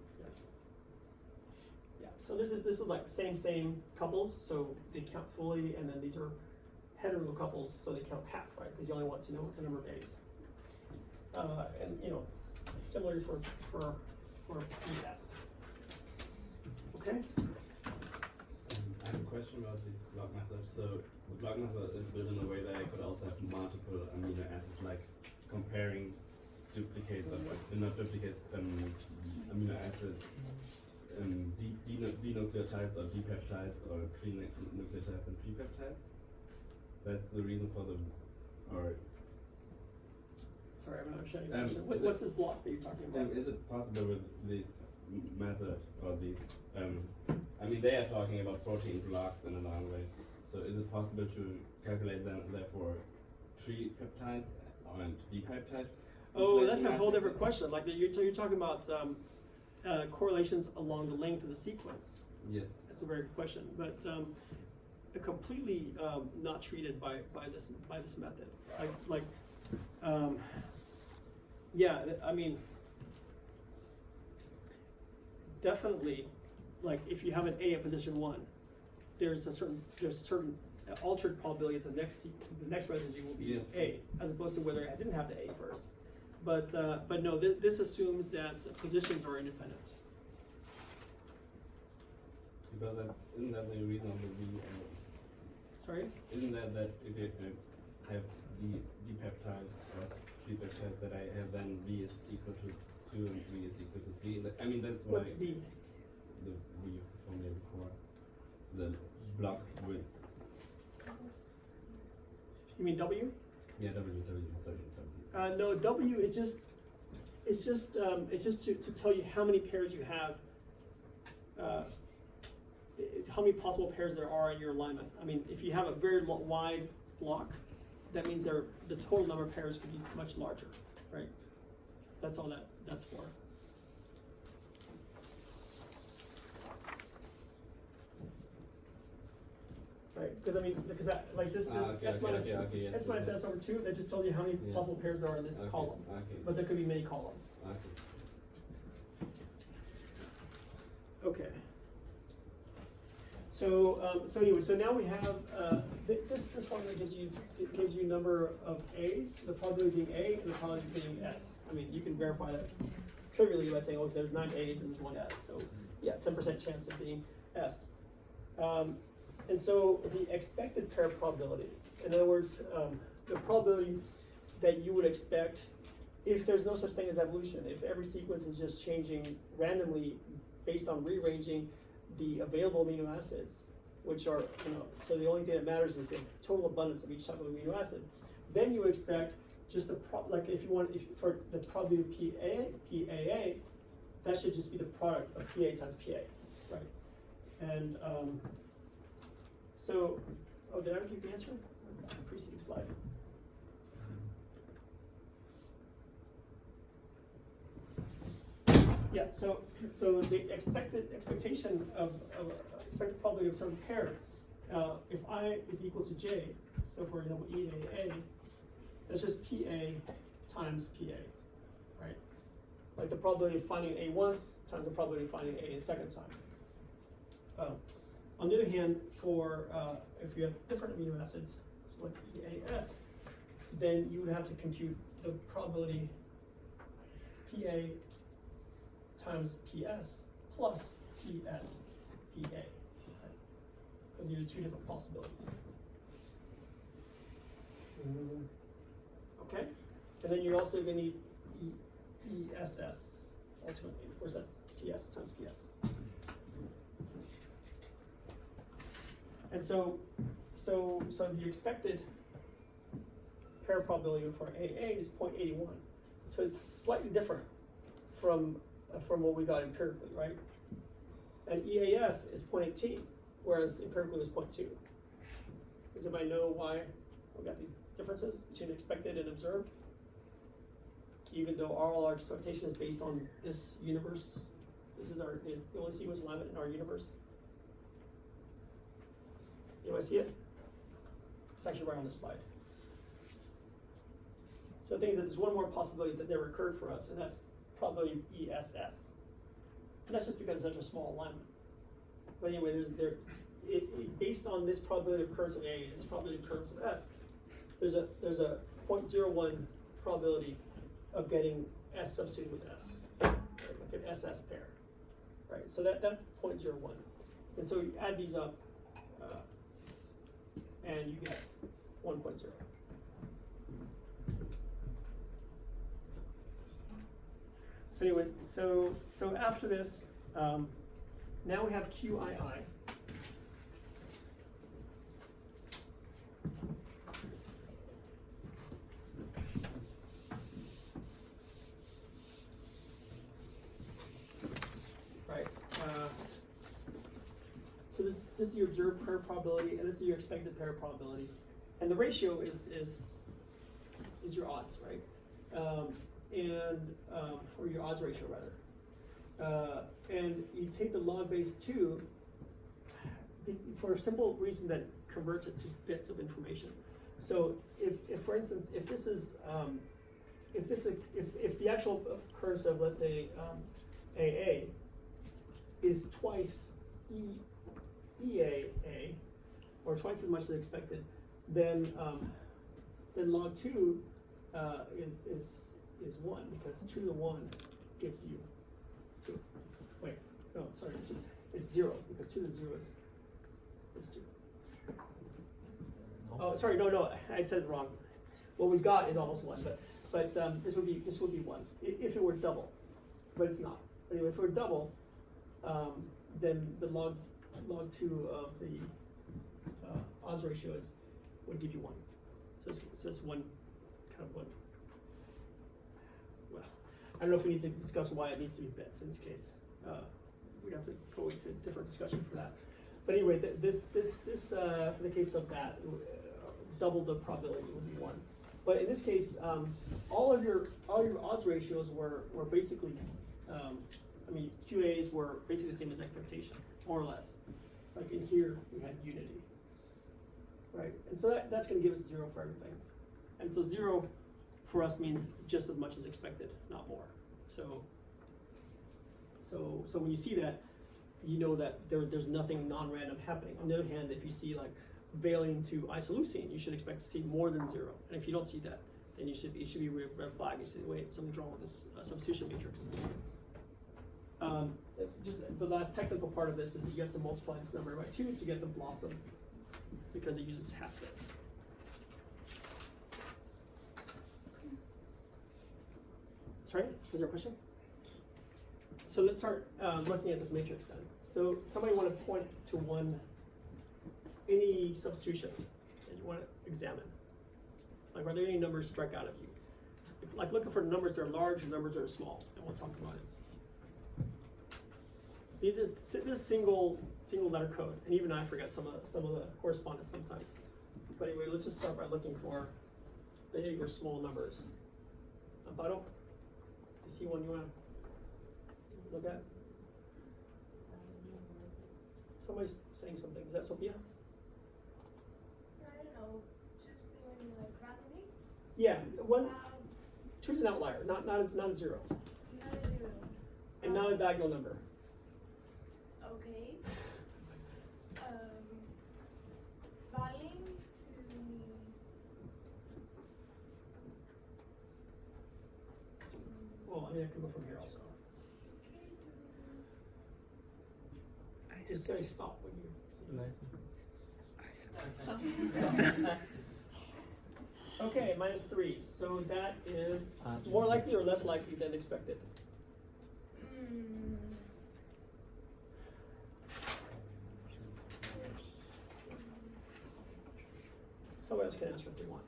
Yeah, so this is like same couples, so they count fully, and then these are hetero couples, so they count half, right? Because you only want to know the number of A's. And you know, similarly for PS. Okay? I have a question about this block method. So the block method is built in a way that I could also have multiple amino acids, like comparing duplicates of, not duplicates, amino acids, dinucleotides or dipeptides, or pre-nucleotides and pre-peptides. That's the reason for the, or Sorry, I'm not understanding the question. is What's it- this block that you're talking about? is it possible with this method or these? I mean, they are talking about protein blocks in a long way. So is it possible to calculate them therefore tri-peptides and dipeptides? Oh, that's a whole different question. Like you're talking about correlations along the length of the sequence. Yes. That's a very good question, but completely not treated by this method. Yeah, I mean, definitely, like if you have an A at position 1, there's a certain altered probability that the next residue will be Yes. A, as opposed to whether I didn't have the A first. But no, this assumes that positions are independent. Because isn't that the reason of the V? Sorry? Isn't that if you have the dipeptides or tripeptides that I have, then V is equal to 2 and V is equal to 3? I mean, that's why What's B? the V from there before, the block with, You mean W? yeah, sorry, W. No, W is just to tell you how many pairs you have, how many possible pairs there are in your alignment. I mean, if you have a very wide block, that means the total number of pairs could be much larger, right? That's all that's for. Right, because I mean, like this S minus yes, S minus S over 2, that just tells you how many Yes. possible pairs there are in this Okay, column. okay. But there could be many columns. Okay. Okay. So anyway, so now we have this formula gives you number of A's, the probability being A and the probability being S. I mean, you can verify that trivially by saying, oh, there's 9 A's and there's 1 S. So yeah, 10% chance of being S. And so the expected pair probability, in other words, the probability that you would expect if there's no such thing as evolution, if every sequence is just changing randomly based on rearranging the available amino acids, which are, so the only thing that matters is the total abundance of each type of amino acid, then you expect just for the probability PAA, that should just be the product of PA times PA, right? And so, did I ever give the answer? The preceding slide. Yeah, so the expectation of expected probability of some pair, if I is equal to J, so for example EAA, that's just PA times PA, right? Like the probability of finding A once times the probability of finding A a second time. On the other hand, for if you have different amino acids, so like EAS, then you would have to compute the probability PA times PS plus PS PA, right? Because there's 2 different possibilities. Okay, and then you're also going to need ESS ultimately. Of course, that's PS times PS. And so the expected pair probability for AA is 0.81. So it's slightly different from what we got empirically, right? And EAS is 0.18, whereas empirically was 0.2. Does anybody know why we got these differences between expected and observed? even though all our expectation is based on this universe. This is the only sequence alignment in our universe. Anybody see it? It's actually right on this slide. So the thing is that there's one more possibility that never occurred for us, and that's probability ESS. And that's just because it's such a small alignment. But anyway, based on this probability of occurrence of A and this probability of occurrence of S, there's a 0.01 probability of getting S substituted with S, right? Like an SS pair, right? So that's 0.01. And so you add these up, and you get 1.0. So anyway, so after this, now we have QII. Right. So this is your observed pair probability, and this is your expected pair probability, and the ratio is your odds, right? Or your odds ratio rather. And you take the log base 2 for a simple reason that converts it to bits of information. So if for instance, if the actual occurrence of, let's say, AA is twice EAA, or twice as much as expected, then log 2 is 1, because 2 to 1 gives you 2. Wait, no, sorry, it's 0, because 2 to 0 is 2. Oh, sorry, no, I said it wrong. What we've got is almost 1, but this would be 1 if it were double, but it's not. Anyway, if it were double, then the log 2 of the odds ratio would give you 1. So it's 1, kind of 1. Well, I don't know if we need to discuss why it needs to be bits in this case. We'd have to go into a different discussion for that. But anyway, this for the case of that, double the probability would be 1. But in this case, all your odds ratios were basically, QAs were basically the same as expectation, more or less. Like in here, we had unity, right? And so that's going to give us 0 for everything. And so 0 for us means just as much as expected, not more. So when you see that, you know that there's nothing non-random happening. On the other hand, if you see like valine to isoleucine, you should expect to see more than 0. And if you don't see that, then it should be red flag. You say, wait, something's wrong with this substitution matrix. Just the last technical part of this is you have to multiply this number by 2 to get the blossom, because it uses half bits. Sorry, was there a question? So let's start looking at this matrix then. So somebody want to point to any substitution that you want to examine. Like, are there any numbers strike out of you? Like, looking for numbers that are large and numbers that are small, and we'll talk about it. This is single letter code, and even I forget some of the correspondence sometimes. But anyway, let's just start by looking for big or small numbers. Amparo, do you see one you want to look at? Somebody's saying something. Is that Sophia? I don't know. Choose doing like randomly. Yeah, choose an outlier, not a 0, Not a 0. and not a diagonal number. Okay. Valine to. Well, I mean, I can go from here also. Okay. Just say stop when you. Okay, -3. So that is more likely or less likely than expected? Somebody else can answer if they want.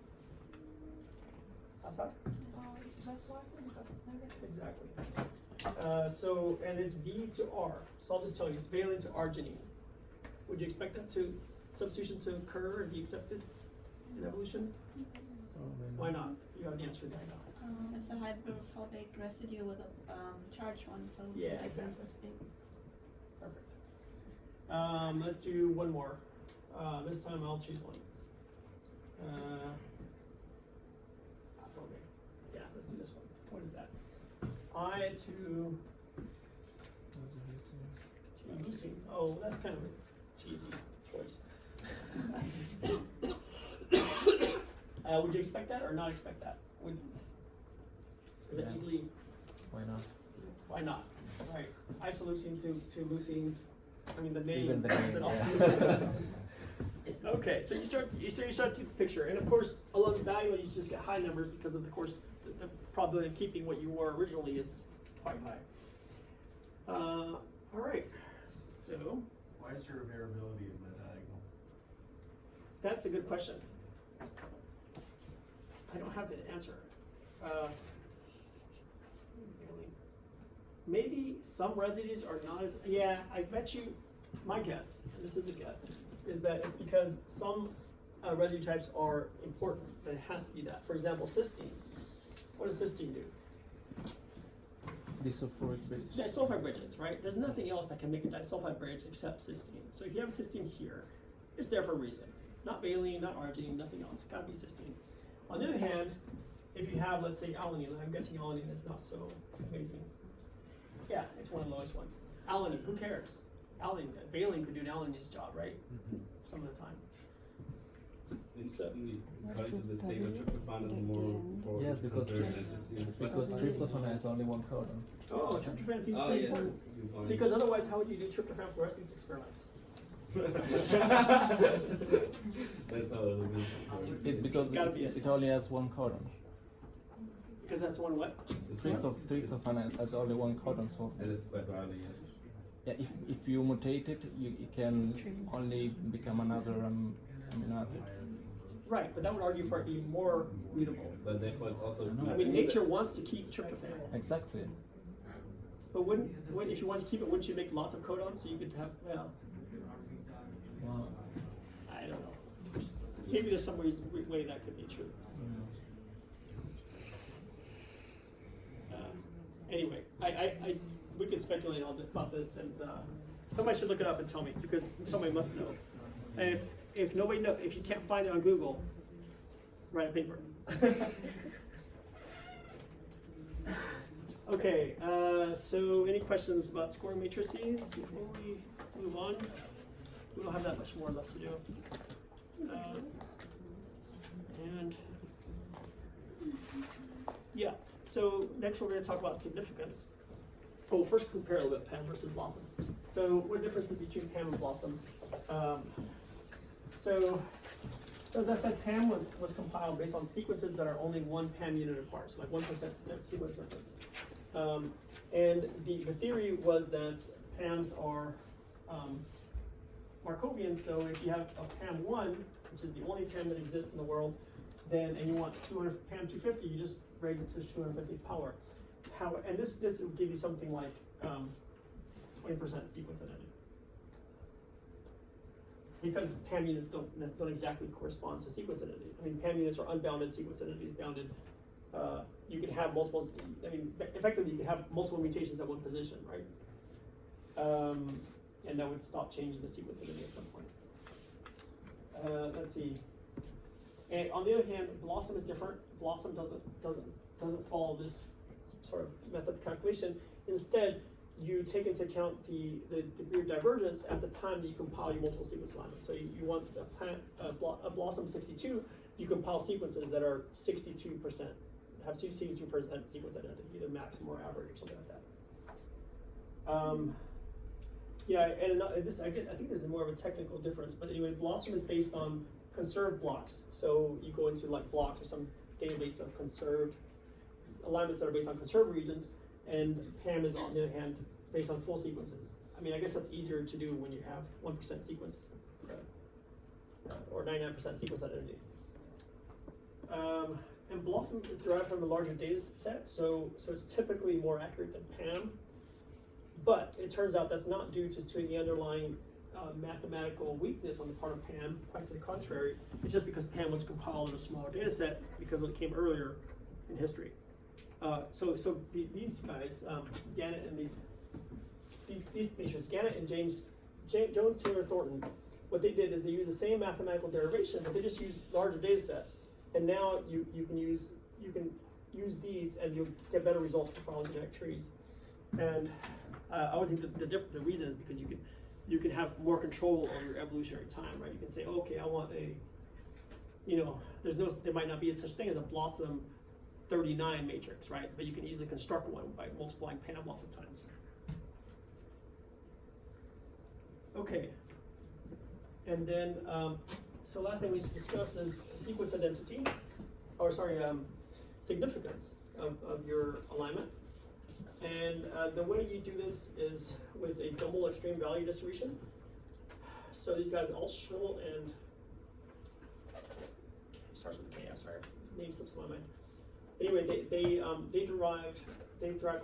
Assad? It's less likely because it's negative. Exactly. And it's V to R. So I'll just tell you, it's valine to arginine. Would you expect that substitution to occur and be accepted in evolution? Why not? You have the answer right now. it's a hydrophobic residue with a charged one, so Yeah, the difference exactly. is big. Perfect. Let's do one more. This time I'll choose one. Okay. Yeah, let's do this one. What is that? I to leucine. Oh, that's kind of a cheesy choice. Would you expect that or not expect that? Is it Yeah. easily? Why not? Why not? Right. Isoleucine to leucine. I mean the name. Even the says name, it all. yeah. Okay, so you start to picture, and of course along the value you just get high numbers because of course the probability of keeping what you were originally is quite high. All right, so Why is there a variability in the diagonal? that's a good question. I don't have the answer. Maybe some residues are not as, yeah, I bet you, my guess, and this is a guess, is that it's because some residue types are important, that it has to be that. For example, cysteine. What does cysteine do? Disulfuric bridge. Disulfide bridges, right? There's nothing else that can make a disulfide bridge except cysteine. So if you have a cysteine here, it's there for a reason. Not valine, not arginine, nothing else. Gotta be cysteine. On the other hand, if you have, let's say, alanine, I'm guessing alanine is not so amazing. Yeah, it's one of the lowest ones. Alanine, who cares? Valine could do an alanine's job, right? Some of the time. Interestingly, according to this table, tryptophan is more Yes, because conserved than cysteine. because tryptophan has only one codon. Oh, tryptophan seems Oh, pretty yes, important. that's a good point. Because otherwise, how would you do tryptophan fluorescence experiments? That's how it is. It's because It's gotta be it. it only has one codon. Because that's one what? Tryptophan has only one codon, so And it's quite rarely, yes. yeah, if you mutate it, it can only become another amino acid. Right, but that would argue for it being more mutable. But therefore, it's also. I mean, nature wants to keep tryptophan. Exactly. But if you want to keep it, wouldn't you make lots of codons so you could have, well, Wow. I don't know. Maybe there's some way that could be true. Anyway, we could speculate all about this, and somebody should look it up and tell me, because somebody must know. And if nobody know, if you can't find it on Google, write a paper. Okay, so any questions about scoring matrices before we move on? We don't have that much more left to do. And yeah, so next we're going to talk about significance. Oh, first compare a little bit PAM versus Blossom. So what difference is between PAM and Blossom? So as I said, PAM was compiled based on sequences that are only one PAM unit apart, so like 1% sequence difference. And the theory was that PAMs are Markovian, so if you have a PAM1, which is the only PAM that exists in the world, then and you want PAM 250, you just raise it to 250 power. And this will give you something like 20% sequence identity. Because PAM units don't exactly correspond to sequence identity. I mean, PAM units are unbounded, sequence identity is bounded. You can have multiple, I mean, effectively you can have multiple mutations at one position, right? And that would stop changing the sequence identity at some point. Let's see. And on the other hand, Blossom is different. Blossom doesn't follow this sort of method of calculation. Instead, you take into account the degree of divergence at the time that you compile your multiple sequence alignment. So you want a Blossom 62, you compile sequences that are 62%, have 62% sequence identity, either maximum or average or something like that. Yeah, and I think this is more of a technical difference, but anyway, Blossom is based on conserved blocks. So you go into like blocks or some database of conserved alignments that are based on conserved regions, and PAM is on the other hand based on full sequences. I mean, I guess that's easier to do when you have 1% sequence or 99% sequence identity. And Blossom is derived from a larger data set, so it's typically more accurate than PAM. But it turns out that's not due to any underlying mathematical weakness on the part of PAM. Quite to the contrary, it's just because PAM was compiled in a smaller data set because it came earlier in history. These guys, Gannett and these pictures, Gannett and Jones, Taylor, Thornton, what they did is they used the same mathematical derivation, but they just used larger data sets. And now you can use these, and you'll get better results for phylogenetic trees. And I would think the reason is because you can have more control over your evolutionary time, right? You can say, oh, okay, I want there might not be such thing as a Blossom 39 matrix, right? But you can easily construct one by multiplying Pam lots of times. Okay. And then, so last thing we should discuss is sequence identity, significance of your alignment. And the way you do this is with a double extreme value distribution. So these guys, Altschul and, starts with K, I'm sorry, name slips my mind. Anyway, they derived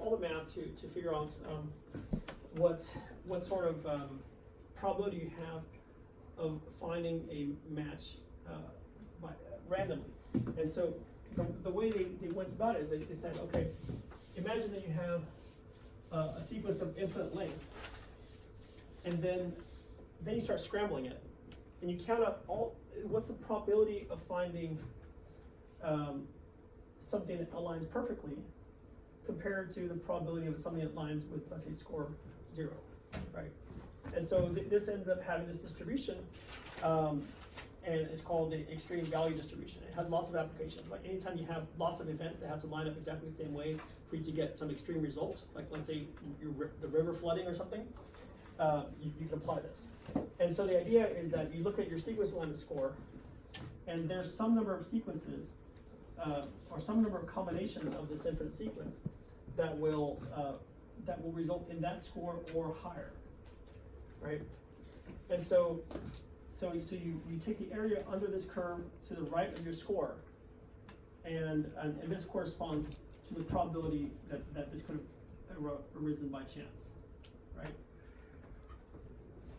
all the math to figure out what sort of probability you have of finding a match randomly. And so the way they went about it is they said, okay, imagine that you have a sequence of infinite length, and then you start scrambling it, and you count up what's the probability of finding something that aligns perfectly compared to the probability of something that aligns with, let's say, score 0, right? And so this ended up having this distribution, and it's called the extreme value distribution. It has lots of applications. Like anytime you have lots of events that have to line up exactly the same way for you to get some extreme results, like let's say the river flooding or something, you can apply this. And so the idea is that you look at your sequence alignment score, and there's some number of sequences, or some number of combinations of this infinite sequence that will result in that score or higher, right? And so you take the area under this curve to the right of your score, and this corresponds to the probability that this could have arisen by chance, right?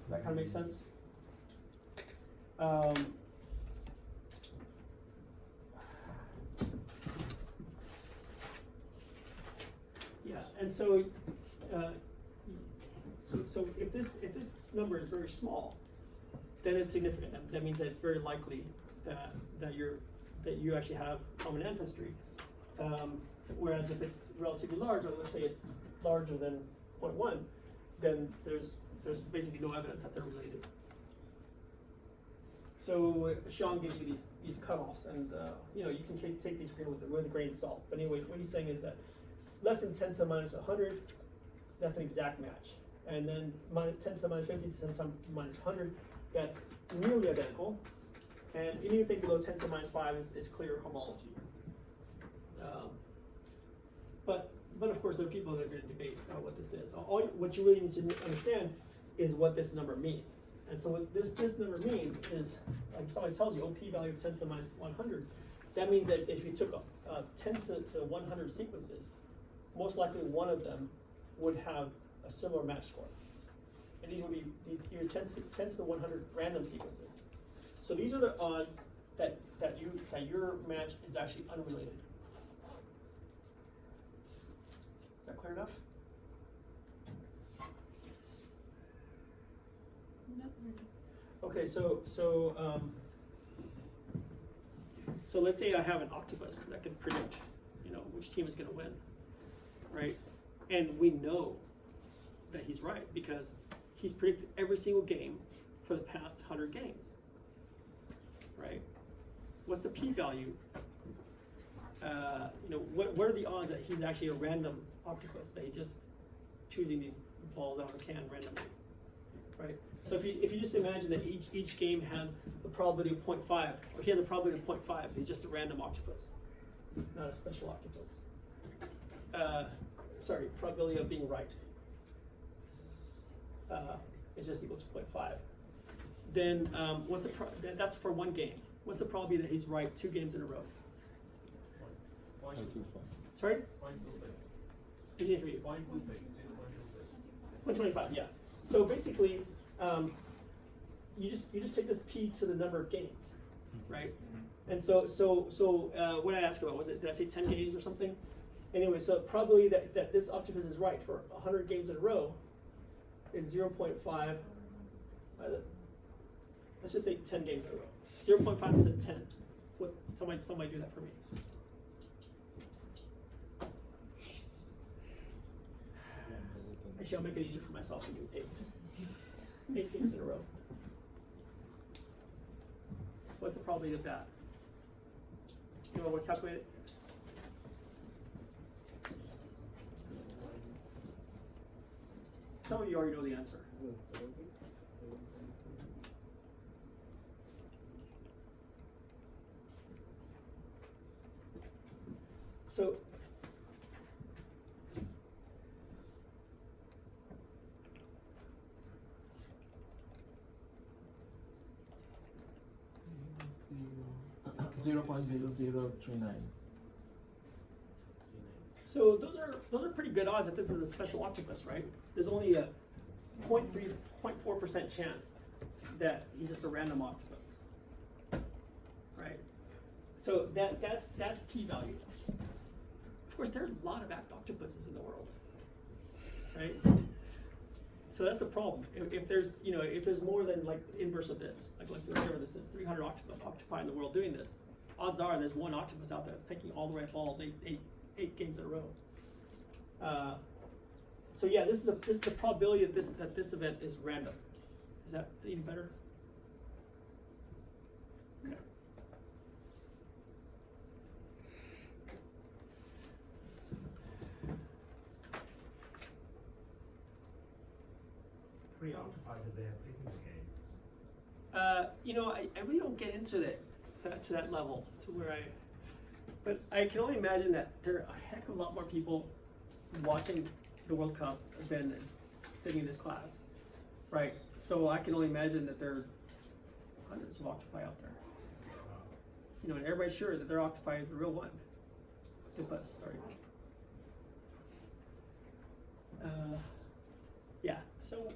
That kind of makes sense? Yeah, and so if this number is very small, then it's significant. That means that it's very likely that you actually have common ancestry. Whereas if it's relatively large, or let's say it's larger than 0.1, then there's basically no evidence that they're related. So Sean gives you these cutoffs, and you can take these with a grain of salt. But anyway, what he's saying is that less than 10 to the minus 100, that's an exact match. And then 10 to the minus 50 to 10 to the minus 100, that's nearly identical. And anything below 10 to the minus 5 is clear homology. But of course, there are people that are going to debate what this is. What you really need to understand is what this number means. And so what this number means is, like somebody tells you, p value of 10 to the minus 100, that means that if you took 10 to 100 sequences, most likely one of them would have a similar match score. And these would be your 10 to the 100 random sequences. So these are the odds that your match is actually unrelated. Is that clear enough? Not really. Okay, so let's say I have an octopus that can predict, which team is going to win, right? And we know that he's right because he's predicted every single game for the past 100 games, right? What's the p-value? What are the odds that he's actually a random octopus, that he just choosing these balls out of a can randomly, right? So if you just imagine that each game has a probability of 0.5, or he has a probability of 0.5, he's just a random octopus, not a special octopus. Probability of being right is just equal to 0.5. Then that's for one game. What's the probability that he's right 2 games in a row? Sorry? I didn't hear you. 125, yeah. So basically, you just take this p to the number of games, right? And so what I asked about, did I say 10 games or something? Anyway, so the probability that this octopus is right for 100 games in a row is 0.5. Let's just say 10 games in a row. 0.5% 10. What? Somebody do that for me. Actually, I'll make it easier for myself and do 8. 8 games in a row. What's the probability of that? You want to calculate it? Some of you already know the answer. So, Zero 0.0039. so those are pretty good odds that this is a special octopus, right? There's only a 0.4% chance that he's just a random octopus, right? So that's p-value. Of course, there are a lot of octopuses in the world, right? So that's the problem. If there's more than like the inverse of this, like let's say whatever this is, 300 octopi in the world doing this, odds are there's one octopus out there that's picking all the right balls 8 games in a row. So yeah, this is the probability that this event is random. Is that even better? Okay. How many octopi did they have picking the game? I really don't get into that to that level, to where but I can only imagine that there are a heck of a lot more people watching the World Cup than sitting in this class, right? So I can only imagine that there are hundreds of octopi out there. And everybody's sure that their octopi is the real one. Octopus, sorry. Yeah, so.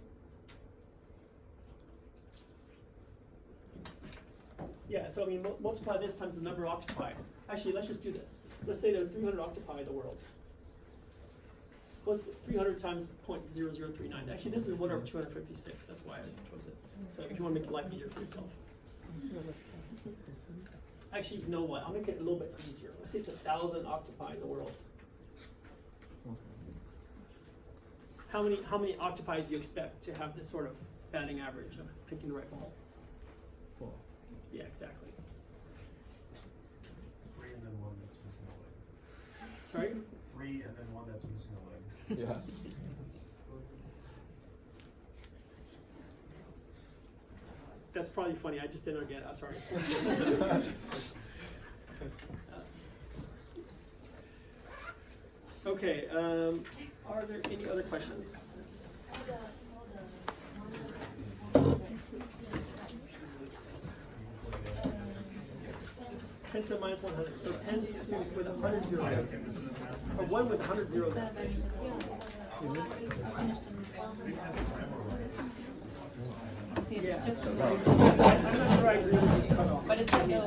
Yeah, so I mean, multiply this times the number of octopi. Actually, let's just do this. Let's say there are 300 octopi in the world. What's 300 times 0.0039? Actually, this is 1 over 256. That's why I chose it. So if you want to make life easier for yourself. Actually, you know what? I'll make it a little bit easier. Let's say it's 1,000 octopi in the world. How many octopi do you expect to have this sort of batting average of picking the right ball? 4. Yeah, exactly. 3 and then 1 that's missing a leg. Sorry? 3 and then 1 that's missing a leg. Yeah. That's probably funny. I just didn't get it. I'm sorry. Okay. Are there any other questions? 10 to the minus 100. So 10 with 100 zeros. Or 1 with 100 zeros. Yeah. I'm not sure I agree with this cutoff. But it's like a